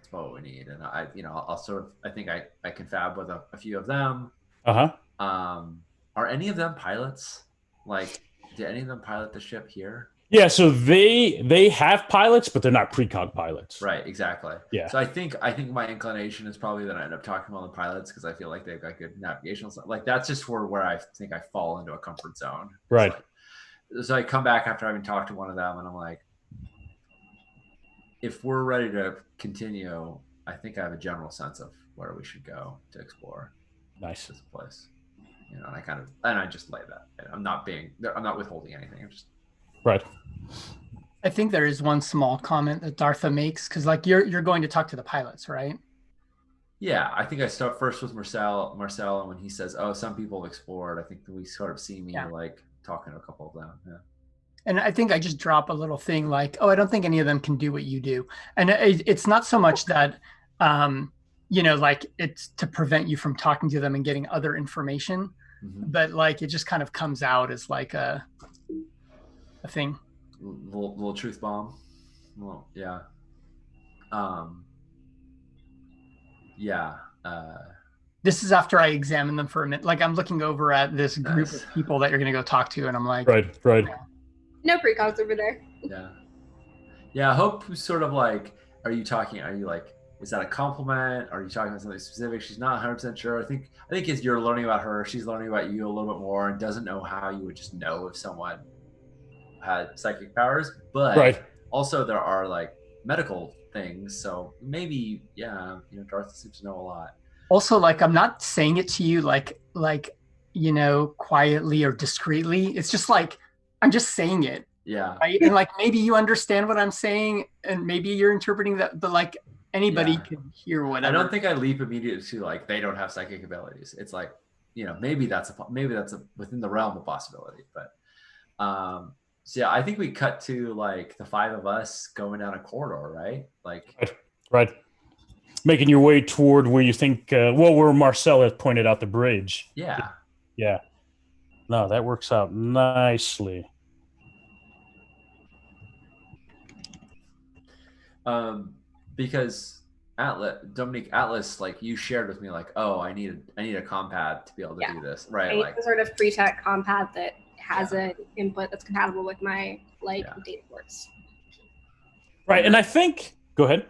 it's what we need. And I'll sort of, I think I can fab with a few of them. Are any of them pilots? Like, did any of them pilot the ship here? Yeah, so they have pilots, but they're not precog pilots. Right, exactly. Yeah. So I think my inclination is probably that I end up talking about the pilots because I feel like they've got good navigational stuff. Like that's just where I think I fall into a comfort zone. Right. So I come back after having talked to one of them, and I'm like, if we're ready to continue, I think I have a general sense of where we should go to explore. Nice. This place. You know, and I just lay that. I'm not withholding anything. I'm just right. I think there is one small comment that Dartha makes because, like, you're going to talk to the pilots, right? Yeah, I think I start first with Marcel, and when he says, "Oh, some people have explored," I think we sort of see me like talking to a couple of them. Yeah. And I think I just drop a little thing like, "Oh, I don't think any of them can do what you do," and it's not so much that, like it's to prevent you from talking to them and getting other information, but like it just kind of comes out as like a thing. Little truth bomb. Well, yeah. Yeah. This is after I examine them for a minute. Like I'm looking over at this group of people that you're going to go talk to, and I'm like, right. No precogs over there. Yeah. I hope sort of like, are you like, is that a compliment? Are you talking about something specific? She's not 100% sure. I think as you're learning about her, she's learning about you a little bit more and doesn't know how you would just know if someone had psychic powers. But also there are like medical things. So maybe, Darth seems to know a lot. Also, like, I'm not saying it to you like, quietly or discreetly. It's just like, I'm just saying it. Yeah. Right? And like, maybe you understand what I'm saying and maybe you're interpreting that, but like anybody can hear whatever. I don't think I leap immediately to like, they don't have psychic abilities. It's like, maybe that's within the realm of possibility, but, so yeah, I think we cut to like the five of us going down a corridor, right? Like, right. Making your way toward where you think, where Marcel has pointed out the bridge. Yeah. No, that works out nicely. Because Atlas, like you shared with me, like, oh, I need a compad to be able to do this, right? Like a sort of pre-tech compad that has an input that's compatible with my data ports. Right, and I think. Go ahead.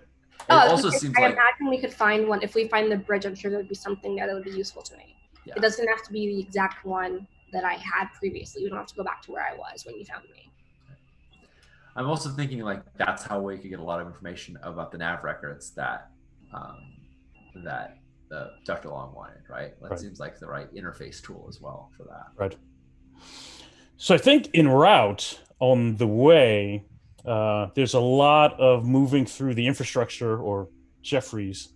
It also seems I imagine we could find one if we find the bridge. I'm sure there would be something there that would be useful to me. Yeah. It doesn't have to be the exact one that I had previously. We don't have to go back to where I was when you found me. I'm also thinking like that's how we could get a lot of information about the nav records that the Dr. Long wanted, right? That seems like the right interface tool as well for that. Right. So I think en route on the way, there's a lot of moving through the infrastructure or Jeffrey's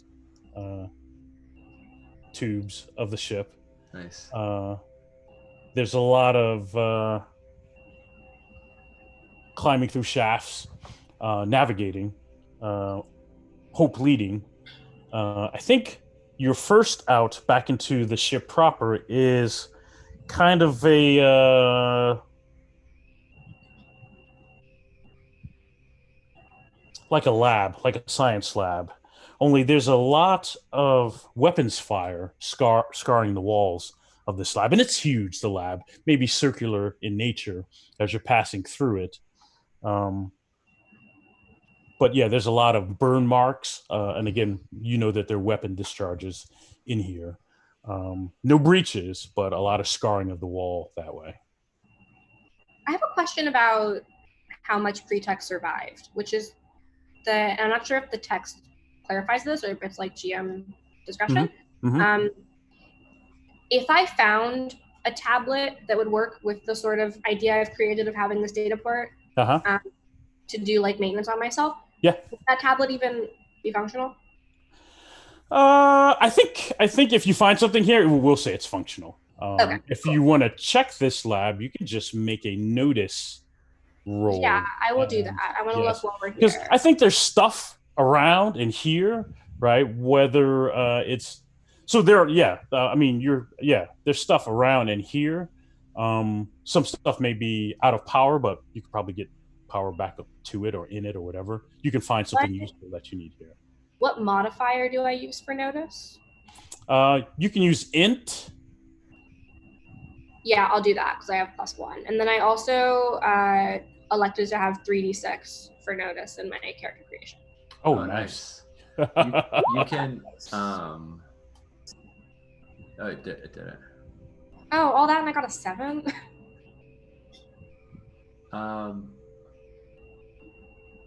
tubes of the ship. Nice. There's a lot of climbing through shafts, navigating, hope leading. I think your first out back into the ship proper is kind of a like a lab, like a science lab. Only there's a lot of weapons fire scarring the walls of this lab. And it's huge, the lab, maybe circular in nature as you're passing through it. But yeah, there's a lot of burn marks. And again, that there are weapon discharges in here. No breaches, but a lot of scarring of the wall that way. I have a question about how much pretext survived, which is and I'm not sure if the text clarifies this or if it's like GM discretion. Mm-hmm. If I found a tablet that would work with the sort of idea I've created of having this data port to do like maintenance on myself, yeah, would that tablet even be functional? I think if you find something here, we'll say it's functional. Okay, if you want to check this lab, you can just make a notice roll. Yeah, I will do that. I want to look while we're here. Because I think there's stuff around in here, right? Whether it's so there, I mean, there's stuff around in here. Some stuff may be out of power, but you could probably get power back up to it or in it or whatever. You can find something useful that you need here. What modifier do I use for notice? You can use int. Yeah, I'll do that because I have +1. And then I also elected to have 3d6 for notice in my character creation. Oh, nice. you can oh, it did it. Oh, all that and I got a 7?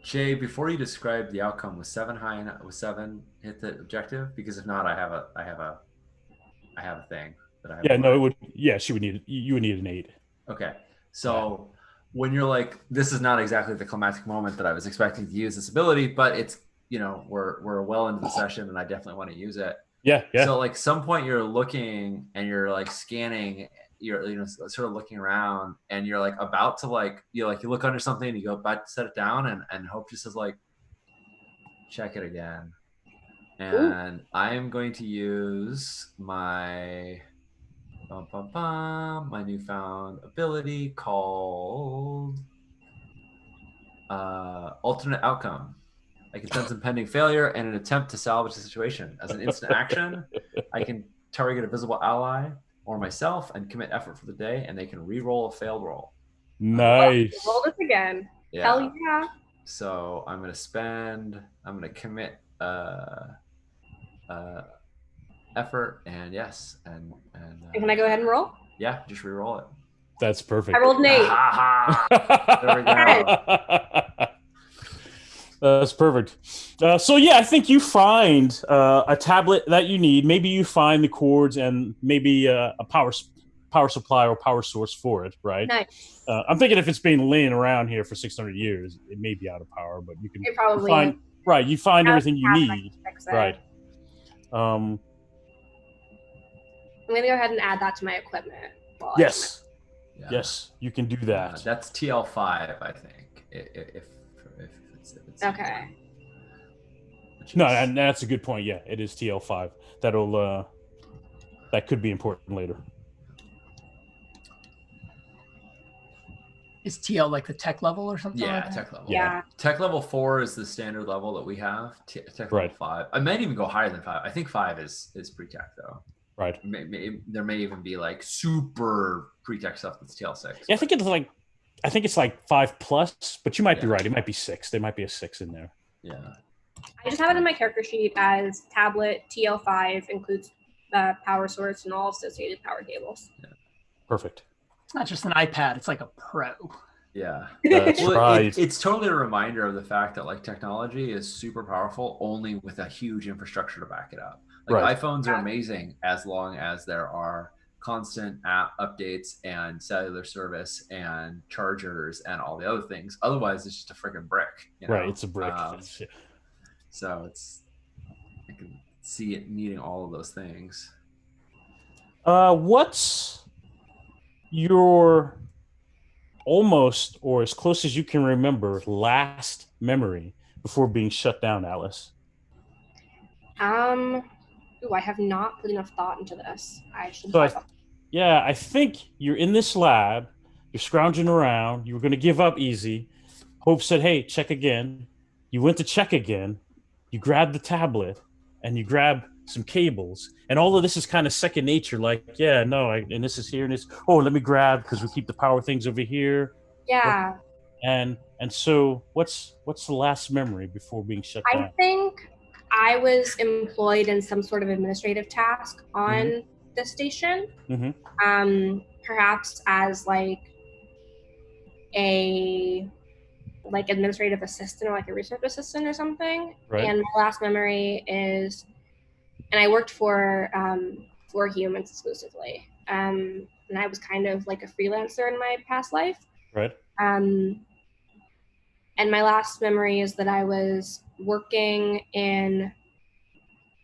Jay, before you describe the outcome, was 7 high enough? Was 7 hit the objective? Because if not, I have a thing that I have. Yeah, no, it would. Yeah, she would need. You would need an 8. Okay, so when you're like, this is not exactly the climactic moment that I was expecting to use this ability, but it's, we're well into the session, and I definitely want to use it. Yeah. So like some point you're looking and you're like scanning, you're sort of looking around and you're like about to like you look under something and you go about to set it down and Hope just says like, check it again. And I am going to use my my newfound ability called alternate outcome. I can sense impending failure and an attempt to salvage the situation. As an instant action, I can target a visible ally or myself and commit effort for the day, and they can re-roll a failed roll. Nice. Roll this again. Yeah. Hell yeah. So I'm going to commit effort and yes. And can I go ahead and roll? Yeah, just re-roll it. That's perfect. I rolled an 8. There we go. That's perfect. So yeah, I think you find a tablet that you need. Maybe you find the cords and maybe a power supply or power source for it, right? Nice. I'm thinking if it's been laying around here for 600 years, it may be out of power, but you can probably find you find everything you need, right? I'm gonna go ahead and add that to my equipment. Yes, yes, you can do that. That's TL5, I think. If it's okay. No, and that's a good point. Yeah, it is TL5. That could be important later. Is TL like the tech level or something? Yeah, like tech level. Yeah. Tech level 4 is the standard level that we have. Tech level 5. I might even go higher than 5. I think 5 is pre-tech though. Right. There may even be like super pre-tech stuff that's TL6. Yeah, I think it's like 5+, but you might be right. It might be 6. There might be a 6 in there. Yeah. I just have it in my character sheet as tablet TL5 includes power source and all associated power cables. Yeah. Perfect. It's not just an iPad, it's like a Pro. Yeah. That's right. It's totally a reminder of the fact that like technology is super powerful only with a huge infrastructure to back it up. Like iPhones are amazing as long as there are constant app updates and cellular service and chargers and all the other things. Otherwise, it's just a freaking brick. Right, it's a brick. So I can see it needing all of those things. What's your almost, or as close as you can remember, last memory before being shut down, Alice? I have not put enough thought into this. I should. I think you're in this lab. You're scrounging around. You were going to give up easy. Hope said, "Hey, check again." You went to check again. You grabbed the tablet, and you grab some cables, and all of this is kind of second nature. Like, and this is here, and this. Oh, let me grab because we keep the power things over here. Yeah. And so, what's the last memory before being shut down? I think I was employed in some sort of administrative task on this station, Mm-hmm. perhaps as like a administrative assistant or like a research assistant or something. Right. And my last memory is, and I worked for humans exclusively, and I was kind of like a freelancer in my past life. Right. And my last memory is that I was working in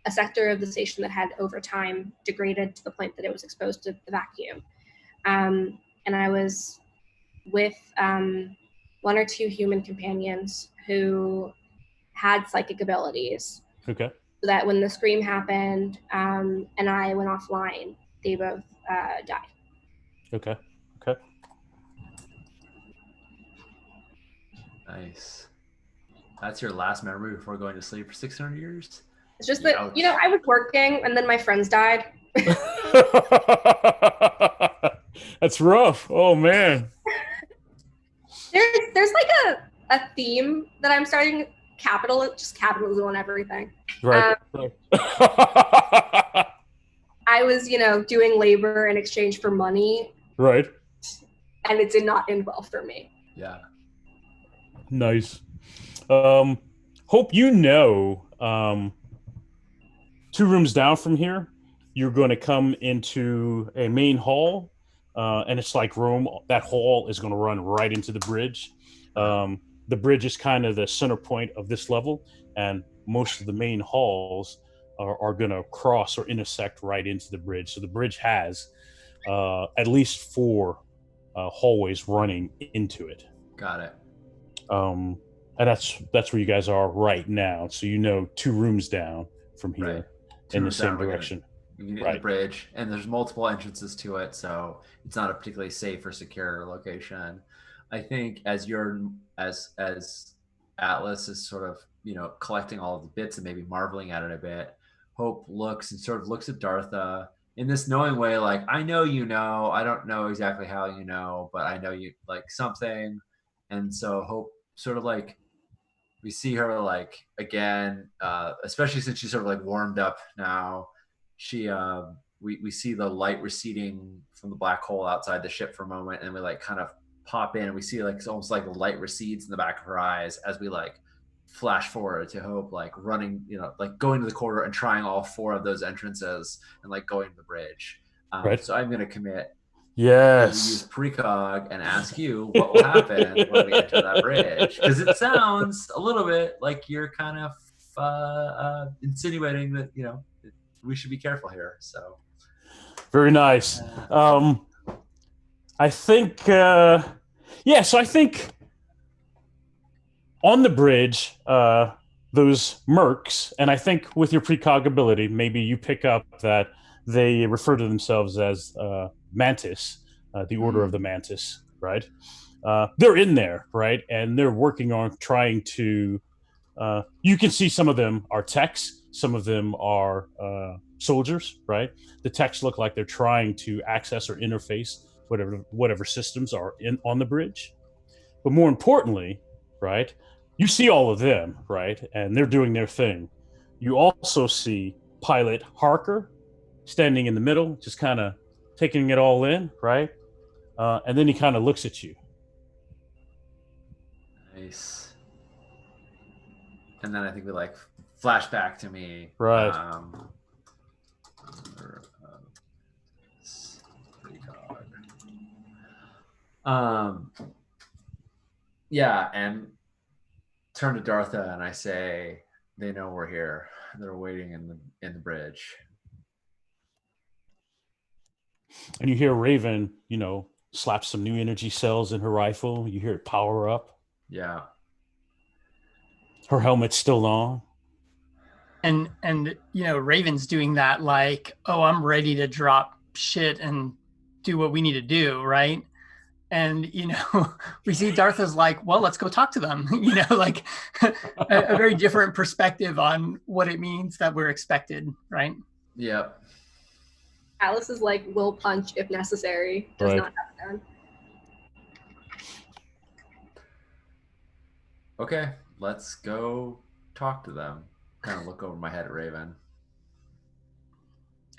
a sector of the station that had over time degraded to the point that it was exposed to the vacuum. And I was with one or two human companions who had psychic abilities. Okay. So that when the scream happened and I went offline, they both died. Okay. Okay. Nice. That's your last memory before going to sleep for 600 years? It's just that, I was working and then my friends died. That's rough. Oh man. There's like a theme that I'm starting, capitalism on everything. Right. I was, doing labor in exchange for money. Right. And it did not end well for me. Yeah. Nice. Hope you know, 2 rooms down from here, you're going to come into a main hall, and it's like that hall is going to run right into the bridge. The bridge is kind of the center point of this level, and most of the main halls are going to cross or intersect right into the bridge. So the bridge has at least 4 hallways running into it. Got it. And that's where you guys are right now. So 2 rooms down from here. Right. In the same direction. In the bridge, and there's multiple entrances to it, so it's not a particularly safe or secure location. I think as Atlas is sort of collecting all of the bits and maybe marveling at it a bit, Hope looks at Dartha in this knowing way, like, I know I don't know exactly how but I know you like something. And so Hope sort of like, we see her like again, especially since she's sort of like warmed up now. She we see the light receding from the black hole outside the ship for a moment, and we like kind of pop in and we see like it's almost like the light recedes in the back of her eyes as we like flash forward to Hope like running, like going to the corridor and trying all 4 of those entrances and like going to the bridge. Right. So I'm gonna commit. Yes. Use precog and ask you what will happen when we enter that bridge, because it sounds a little bit like you're kind of insinuating that we should be careful here. So very nice. I think so I think on the bridge, those mercs, and I think with your precog ability, maybe you pick up that they refer to themselves as Mantis, the Order of the Mantis, right? They're in there, right? And they're working on trying to. You can see some of them are techs, some of them are soldiers, right? The techs look like they're trying to access or interface whatever systems are on the bridge. But more importantly, right? You see all of them, right? And they're doing their thing. You also see Pilot Harker standing in the middle, just kind of taking it all in, right? And then he kind of looks at you. Nice. And then I think we like flash back to me. Right. Yeah, and turn to Dartha and I say, they know we're here. They're waiting in the bridge. And you hear Raven, slap some new energy cells in her rifle. You hear it power up. Yeah. Her helmet's still on. And Raven's doing that like, oh, I'm ready to drop shit and do what we need to do, right? And we see Dartha's like, well, let's go talk to them. Like a very different perspective on what it means that we're expected, right? Yep. Alice is like, will punch if necessary. Does not have a gun. Okay, let's go talk to them. Kind of look over my head at Raven.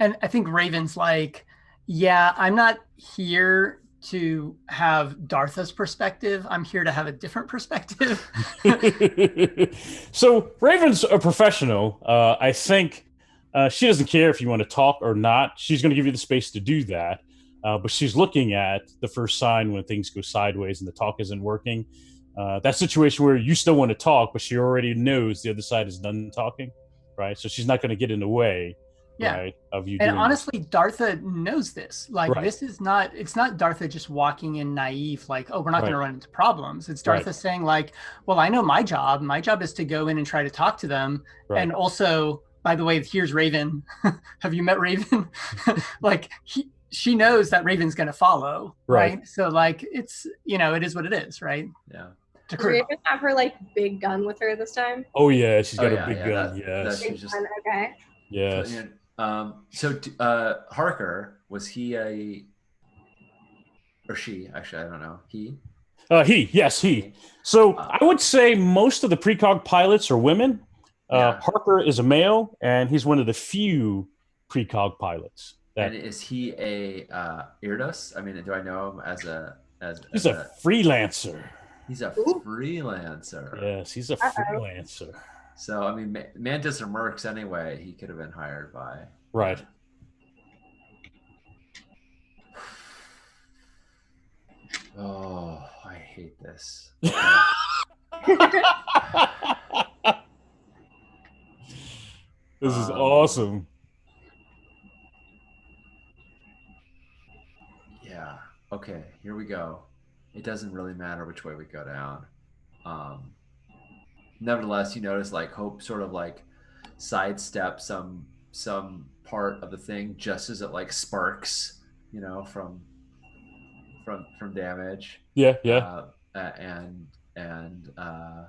And I think Raven's like, yeah, I'm not here to have Dartha's perspective. I'm here to have a different perspective. So Raven's a professional. I think she doesn't care if you want to talk or not. She's going to give you the space to do that. But she's looking at the first sign when things go sideways and the talk isn't working. That situation where you still want to talk, but she already knows the other side is done talking, right? So she's not going to get in the way, Yeah. right, of you And doing honestly, Dartha knows this. Like, Right. this is not, it's not Dartha just walking in naive, like, oh, we're not going to Right. run into problems. It's Dartha Right. saying, like, well, I know my job. My job is to go in and try to talk to them. Right. And also, by the way, here's Raven. Have you met Raven? Like, she knows that Raven's going to follow. Right. So, like, it's, you know, it is what it is. Right. Yeah. Does Raven have her like big gun with her this time? Oh yeah, she's got Oh, a yeah, big yeah, gun. that- Yes. she's just- Gun, okay. Yes. So Harker, was he a, or she? Actually, I don't know. He. He. So I would say most of the precog pilots are women. Yeah. Harker is a male, and he's one of the few precog pilots. And is he a Irdus? I mean, do I know him as He's a freelancer. He's a freelancer. Yes, he's a freelancer. So I mean, Mantis or Mercs anyway. He could have been hired by. Right. Oh, I hate this. This is awesome. Yeah. Okay, here we go. It doesn't really matter which way we go down. Nevertheless, you notice like Hope sort of like sidestep some part of the thing just as it like sparks, you know, from damage. Yeah. And I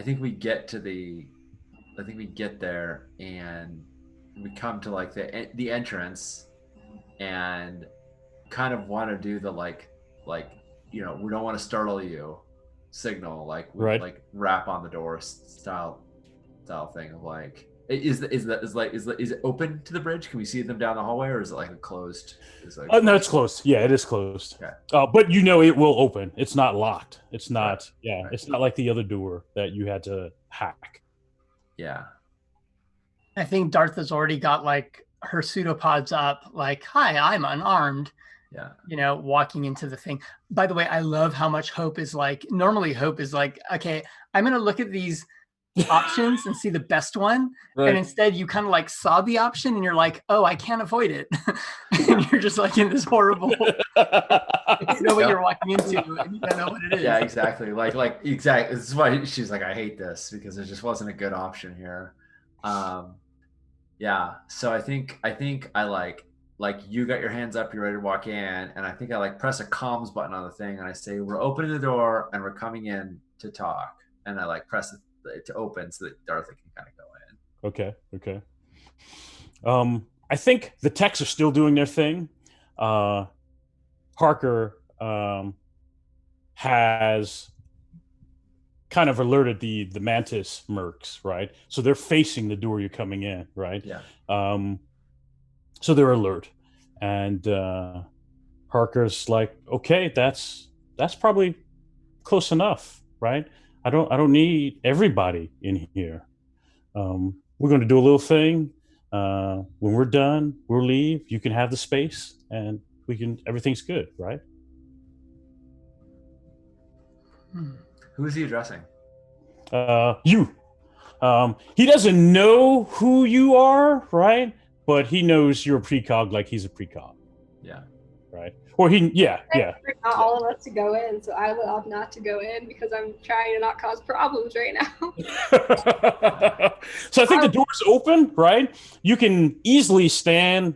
think we get there and we come to like the entrance and kind of want to do the like you know, we don't want to startle you signal, like we like rap on the door style thing of like, is it open to the bridge? Can we see them down the hallway, or is it like a closed? No, it's closed. Yeah, it is closed. Okay. But you know it will open. It's not locked. It's not. Right. Yeah, it's not like the other door that you had to hack. Yeah. I think Dartha's already got like her pseudopods up, like, hi, I'm unarmed. Yeah. You know, walking into the thing. By the way, I love how much Hope is like, normally Hope is like, okay, I'm going to look at these options and see the best one. Right. And instead you kind of like saw the option and you're like, oh, I can't avoid it. And you're just like in this horrible, you know what you're walking into and you don't know what it is. Yeah, exactly. Like exactly. This is why she's like, I hate this because there just wasn't a good option here. Yeah. So I think I like you got your hands up, you're ready to walk in, and I think I like press a comms button on the thing and I say, we're opening the door and we're coming in to talk. And I like press it to open so that Dartha can kind of go in. Okay. I think the techs are still doing their thing. Harker has kind of alerted the Mantis mercs, right? So they're facing the door you're coming in, right? Yeah. So they're alert, and Harker's like, okay, that's probably close enough, right? I don't need everybody in here. We're going to do a little thing. When we're done, we'll leave. You can have the space, and everything's good, right? Who is he addressing? You. He doesn't know who you are, right? But he knows you're a precog like he's a precog. Yeah. Right. Or yeah. Not all of us to go in, so I would opt not to go in because I'm trying to not cause problems right now. So I think the door's open, right? You can easily stand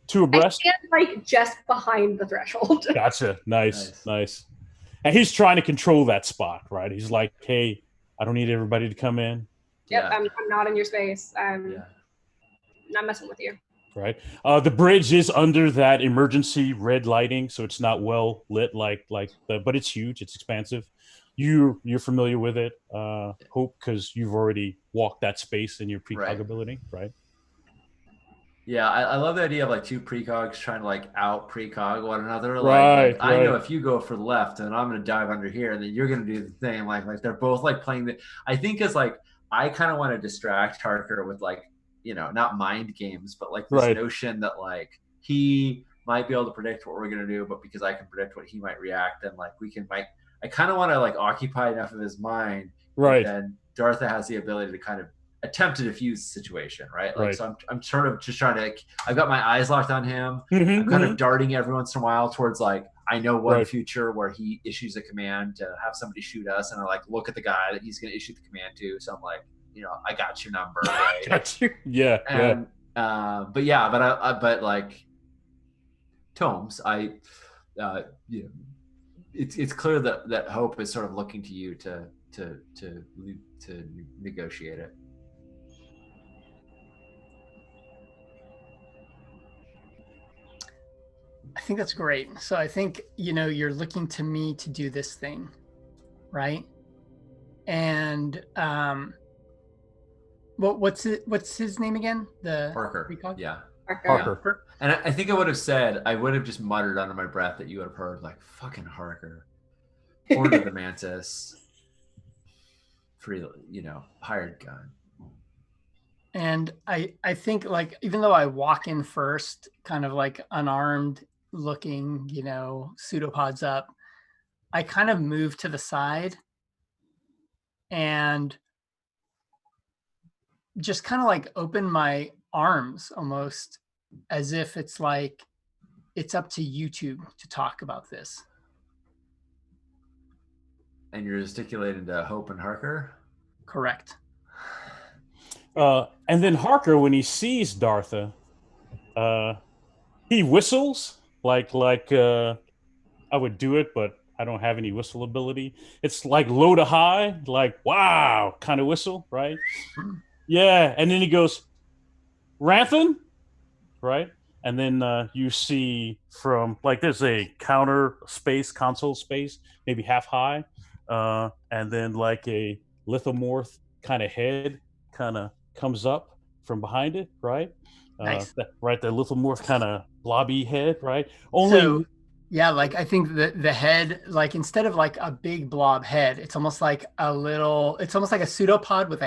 two abreast. I stand like just behind the threshold. Gotcha. Nice. And he's trying to control that spot, right? He's like, hey, I don't need everybody to come in. Yep, yeah. I'm not in your space. I'm not messing with you. Right. The bridge is under that emergency red lighting, so it's not well lit but it's huge. It's expansive. You're familiar with it, Hope, because you've already walked that space in your precog ability, right? Yeah, I love the idea of like two precogs trying to like out precog one another. Right, I know right. if you go for the left and I'm gonna dive under here, and then you're gonna do the thing. Like they're both like playing the. I think is like I kind of want to distract Harker with like not mind games, but like this Right. notion that like he might be able to predict what we're gonna do, but because I can predict what he might react, then like we can like I kind of want to like occupy enough of his mind that Right. then Dartha has the ability to kind of attempt to diffuse the situation, right? Like, Right. so I'm sort of just trying to, I've got my eyes locked on him. Mhm, I'm kind of mhm. darting every once in a while towards like, I know one Right. future where he issues a command to have somebody shoot us, and I like look at the guy that he's going to issue the command to. So I'm like, I got your number, right? Got you. Yeah, yeah. And but like Tomes, it's clear that Hope is sort of looking to you to negotiate it. I think that's great. So I think, you're looking to me to do this thing, right? And what's his name again? The Parker. precog? Yeah. Harker. And I think I would have just muttered under my breath that you would have heard like fucking Harker. Order the Mantis. Free, hired gun. And I think like even though I walk in first, kind of like unarmed looking, pseudopods up, I kind of move to the side and just kind of like open my arms almost as if it's like it's up to you two to talk about this. And you're gesticulating to Hope and Harker? Correct. And then Harker, when he sees Dartha, he whistles like I would do it, but I don't have any whistle ability. It's like low to high, like wow kind of whistle, right? Yeah, and then he goes, Ranthan, right? And then you see from like there's a counter space, console space, maybe half high, and then like a lithomorph kind of head kind of comes up from behind it, right? Nice. Right, the lithomorph kind of blobby head, right? So yeah, like I think the head, like instead of like a big blob head, it's almost like it's almost like a pseudopod with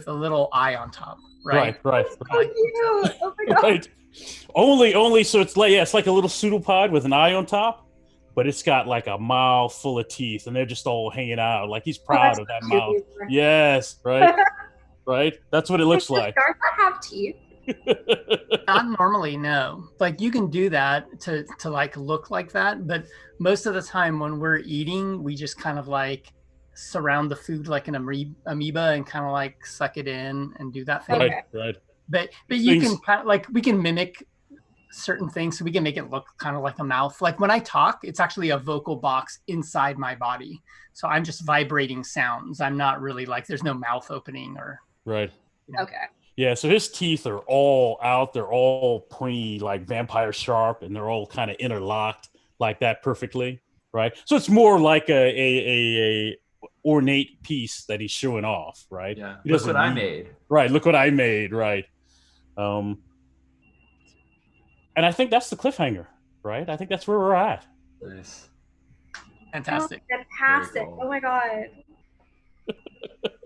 a little eye on top, right? Right. Oh, cute. Oh my god. Right. Only so it's like a little pseudopod with an eye on top, but it's got like a mouth full of teeth, and they're just all hanging out. Like he's proud of that mouth. Yes, right, right. That's what it looks like. Does Dartha have teeth? Not normally, no. Like you can do that to like look like that, but most of the time when we're eating, we just kind of like surround the food like an amoeba and kind of like suck it in and do that thing. Right. But you can kind of like we can mimic certain things, so we can make it look kind of like a mouth. Like when I talk, it's actually a vocal box inside my body, so I'm just vibrating sounds. I'm not really like there's no mouth opening or right. Okay. Yeah, so his teeth are all out. They're all pointy, like vampire sharp, and they're all kind of interlocked like that perfectly, right? So it's more like a ornate piece that he's showing off, right? Yeah. He Look what I need- made. Right. Look what I made. Right. And I think that's the cliffhanger, right? I think that's where we're at. Nice. Fantastic. Oh, fantastic. Cool. Oh my god.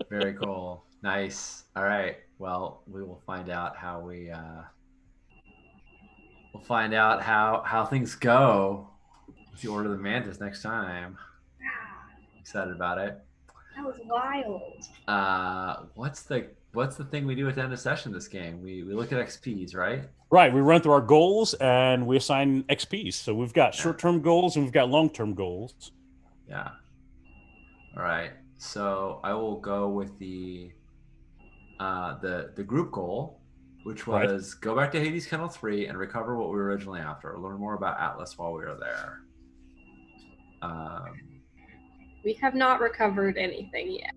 Very cool. Nice. All right. Well, we will find out how how things go with the Order of the Mantis next time. Excited about it. That was wild. What's the thing we do at the end of session this game? We look at XPs, right? Right. We run through our goals and we assign XPs. So we've got short-term goals and we've got long-term goals. Yeah. All right. So I will go with the group goal, which was go back to Hades Kennel 3 and recover what we were originally after. Learn more about Atlas while we were there. We have not recovered anything yet.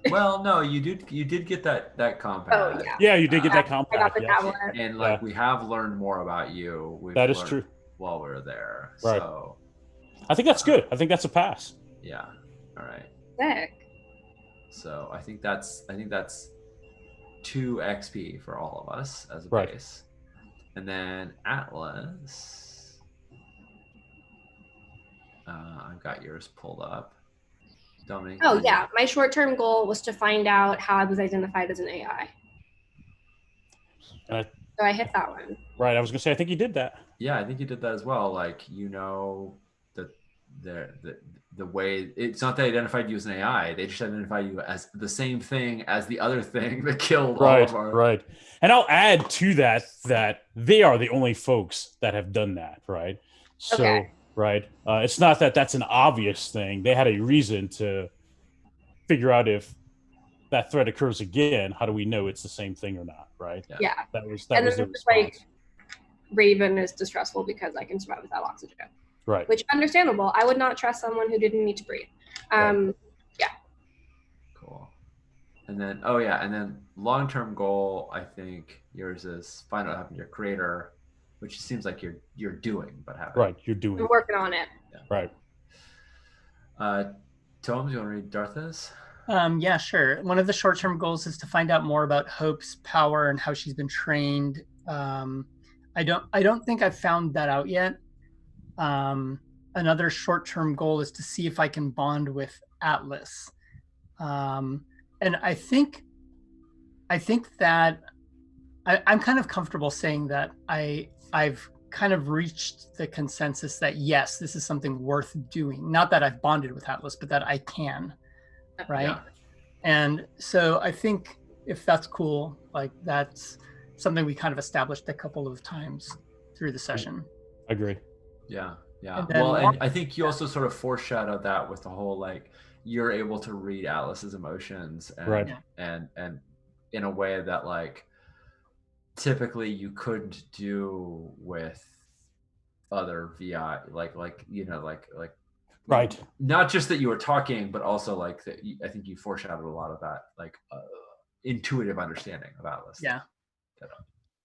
Well, no, you did get that compact. Oh yeah. Yeah, you did get that compact. I got the tablet. And like we have learned more about you. That is true. While we were there. Right. So I think that's good. I think that's a pass. Yeah. All right. Sick. So I think that's 2 XP for all of us as a Right. base. And then Atlas. I've got yours pulled up. Dominic. Oh yeah, my short-term goal was to find out how I was identified as an AI. And So I hit that one. right, I was gonna say I think you did that. Yeah, I think you did that as well. Like, that the way it's not they identified you as an AI, they just identified you as the same thing as the other thing that killed all of our. Right. And I'll add to that they are the only folks that have done that, right? So, Okay. right, it's not that that's an obvious thing. They had a reason to figure out if that threat occurs again. How do we know it's the same thing or not, right? Yeah. That was And their then response. Raven is distressful because I can survive without oxygen. Right. Which understandable. I would not trust someone who didn't need to breathe. Right. Cool. And then and then long-term goal, I think yours is find out what happened to your creator, which seems like you're doing, but haven't. Right, you're doing. I'm working on it. Yeah. Right. Tom, do you want to read Dartha's? Yeah, sure. One of the short-term goals is to find out more about Hope's power and how she's been trained. I don't think I've found that out yet. Another short-term goal is to see if I can bond with Atlas. And I think that I'm kind of comfortable saying that I've kind of reached the consensus that yes, this is something worth doing. Not that I've bonded with Atlas, but that I can. Right. Yeah. And so I think if that's cool, like that's something we kind of established a couple of times through the session. Agree. Yeah. And I think you also sort of foreshadowed that with the whole, like, you're able to read Atlas's emotions and Right. and in a way that, like, typically you couldn't do with other VI, like Right. Not just that you were talking, but also like that. I think you foreshadowed a lot of that, like intuitive understanding of Atlas. Yeah.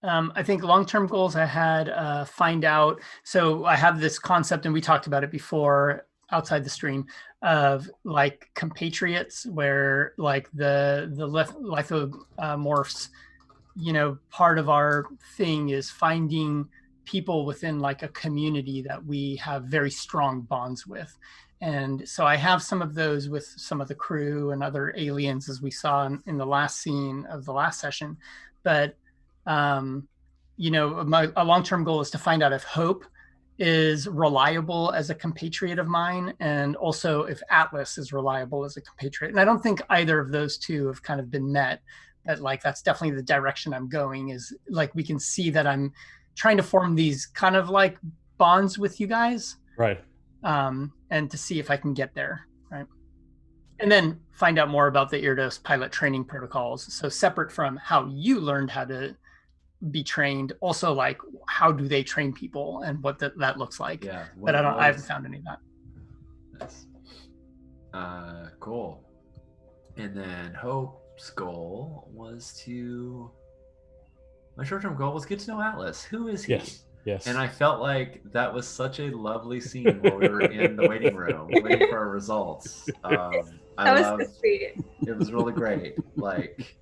I think long-term goals I had find out. So I have this concept, and we talked about it before outside the stream, of like compatriots, where like the lithomorphs, part of our thing is finding people within like a community that we have very strong bonds with. And so I have some of those with some of the crew and other aliens, as we saw in the last scene of the last session. But a long-term goal is to find out if Hope is reliable as a compatriot of mine, and also if Atlas is reliable as a compatriot. And I don't think either of those two have kind of been met, but like that's definitely the direction I'm going. Is like we can see that I'm trying to form these kind of like bonds with you guys, right? And to see if I can get there, right? And then find out more about the Erdos pilot training protocols. So separate from how you learned how to be trained, also like how do they train people and what that looks like. Yeah, but I haven't found any of that. Nice. Cool. And then Hope's goal was my short-term goal was get to know Atlas. Who is he? Yes. And I felt like that was such a lovely scene while we were in the waiting room waiting for our results. It was really great. Like,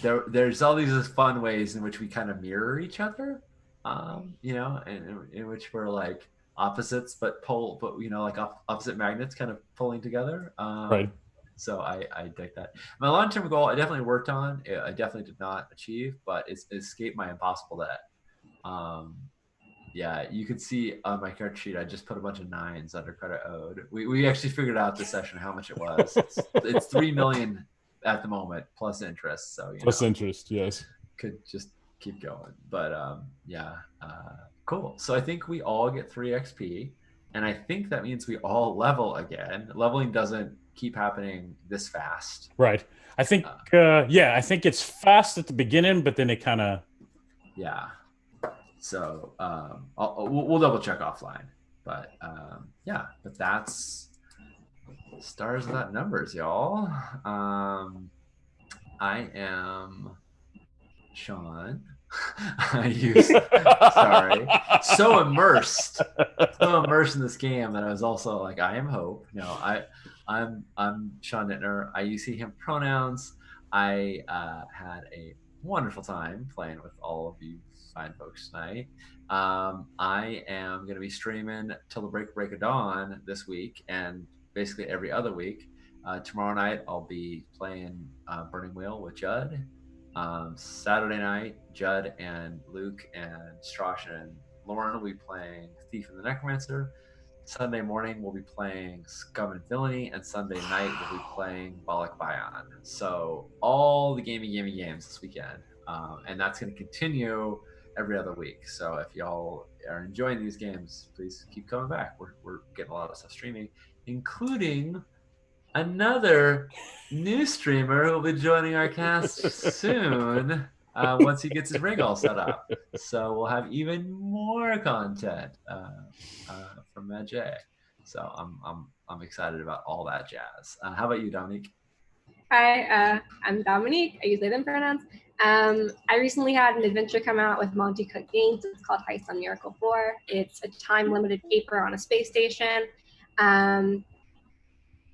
there's all these fun ways in which we kind of mirror each other, and in which we're like opposites, but like opposite magnets kind of pulling together. Right. So I dig that. My long-term goal, I definitely worked on. I definitely did not achieve, but it's escaped my impossible debt. Yeah, you could see on my character sheet, I just put a bunch of 9s under credit owed. We actually figured out this session how much it was. It's 3 million at the moment plus interest. So plus interest, yes. Could just keep going, but cool. So I think we all get 3 XP, and I think that means we all level again. Leveling doesn't keep happening this fast, right? I think I think it's fast at the beginning, but then it kind of So we'll double check offline, but but that's stars without numbers, y'all. I am Sean. So immersed in this game that I was also like, I am Hope. No, I'm Sean Nittner. I use he/him pronouns. I had a wonderful time playing with all of you fine folks tonight. I am going to be streaming till the break of dawn this week, and basically every other week. Tomorrow night I'll be playing Burning Wheel with Judd. Saturday night, Judd and Luke and Strosh and Lauren will be playing Thief and the Necromancer. Sunday morning we'll be playing Scum and Villainy, and Sunday night we'll be playing Bollock Bion. So all the gamey games this weekend, and that's going to continue every other week. So if y'all are enjoying these games, please keep coming back. We're getting a lot of stuff streaming, including another new streamer who will be joining our cast soon once he gets his rig all set up. So we'll have even more content from Mad J. So I'm excited about all that jazz. How about you, Dominique? Hi, I'm Dominique. I use they them pronouns. I recently had an adventure come out with Monty Cook Games. It's called Heist on Miracle 4. It's a time-limited paper on a space station.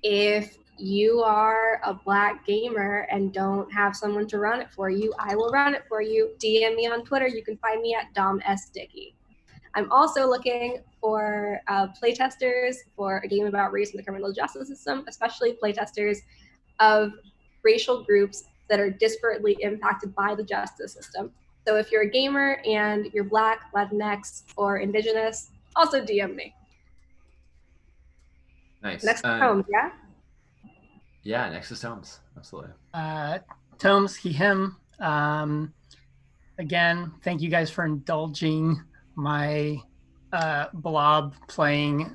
If you are a Black gamer and don't have someone to run it for you, I will run it for you. DM me on Twitter. You can find me at DomSDicky. I'm also looking for playtesters for a game about race in the criminal justice system, especially playtesters of racial groups that are disparately impacted by the justice system. So if you're a gamer and you're Black, Latinx, or Indigenous, also DM me. Nice. Next home, yeah? Yeah, next is Tomes. Absolutely. Tomes, he, him. Again, thank you guys for indulging my blob playing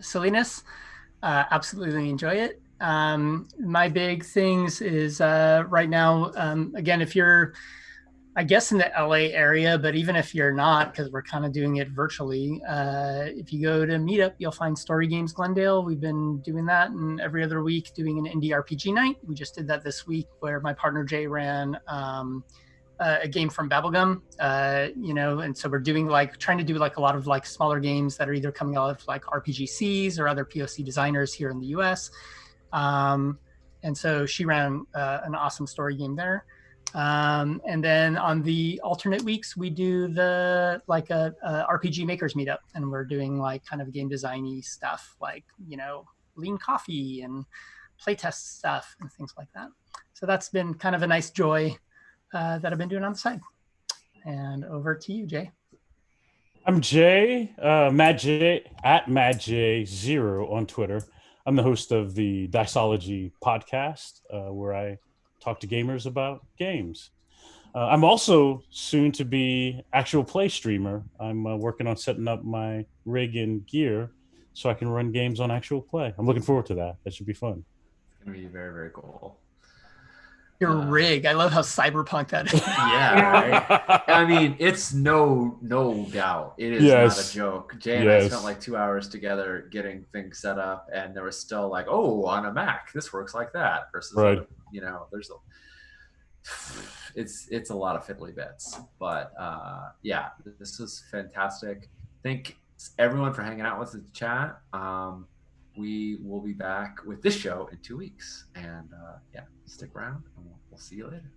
silliness. Absolutely enjoy it. My big things is right now, again, if you're, I guess, in the LA area, but even if you're not, because we're kind of doing it virtually, if you go to Meetup, you'll find Story Games Glendale. We've been doing that, and every other week doing an indie RPG night. We just did that this week where my partner Jay ran a game from Bubblegum, and so we're doing trying to do a lot of smaller games that are either coming out of RPGCs or other POC designers here in the US. And so she ran an awesome story game there. And then on the alternate weeks, we do the a RPG makers meetup, and we're doing kind of game designy stuff, lean coffee and playtest stuff and things like that. So that's been kind of a nice joy that I've been doing on the side. And over to you, Jay. I'm Jay, Mad J at Mad J0 on Twitter. I'm the host of the Diceology podcast, where I talk to gamers about games. I'm also soon to be actual play streamer. I'm working on setting up my rig and gear so I can run games on actual play. I'm looking forward to that. That should be fun. It's going to be very, very cool. Your rig. I love how cyberpunk that is. Yeah, right? I mean, it's no doubt. It is not a joke. Jay and I spent 2 hours together getting things set up, and there was still on a Mac, this works like that. Versus, there's it's a lot of fiddly bits. But yeah, this is fantastic. Thank everyone for hanging out with us in the chat. We will be back with this show in 2 weeks, and stick around, and we'll see you later.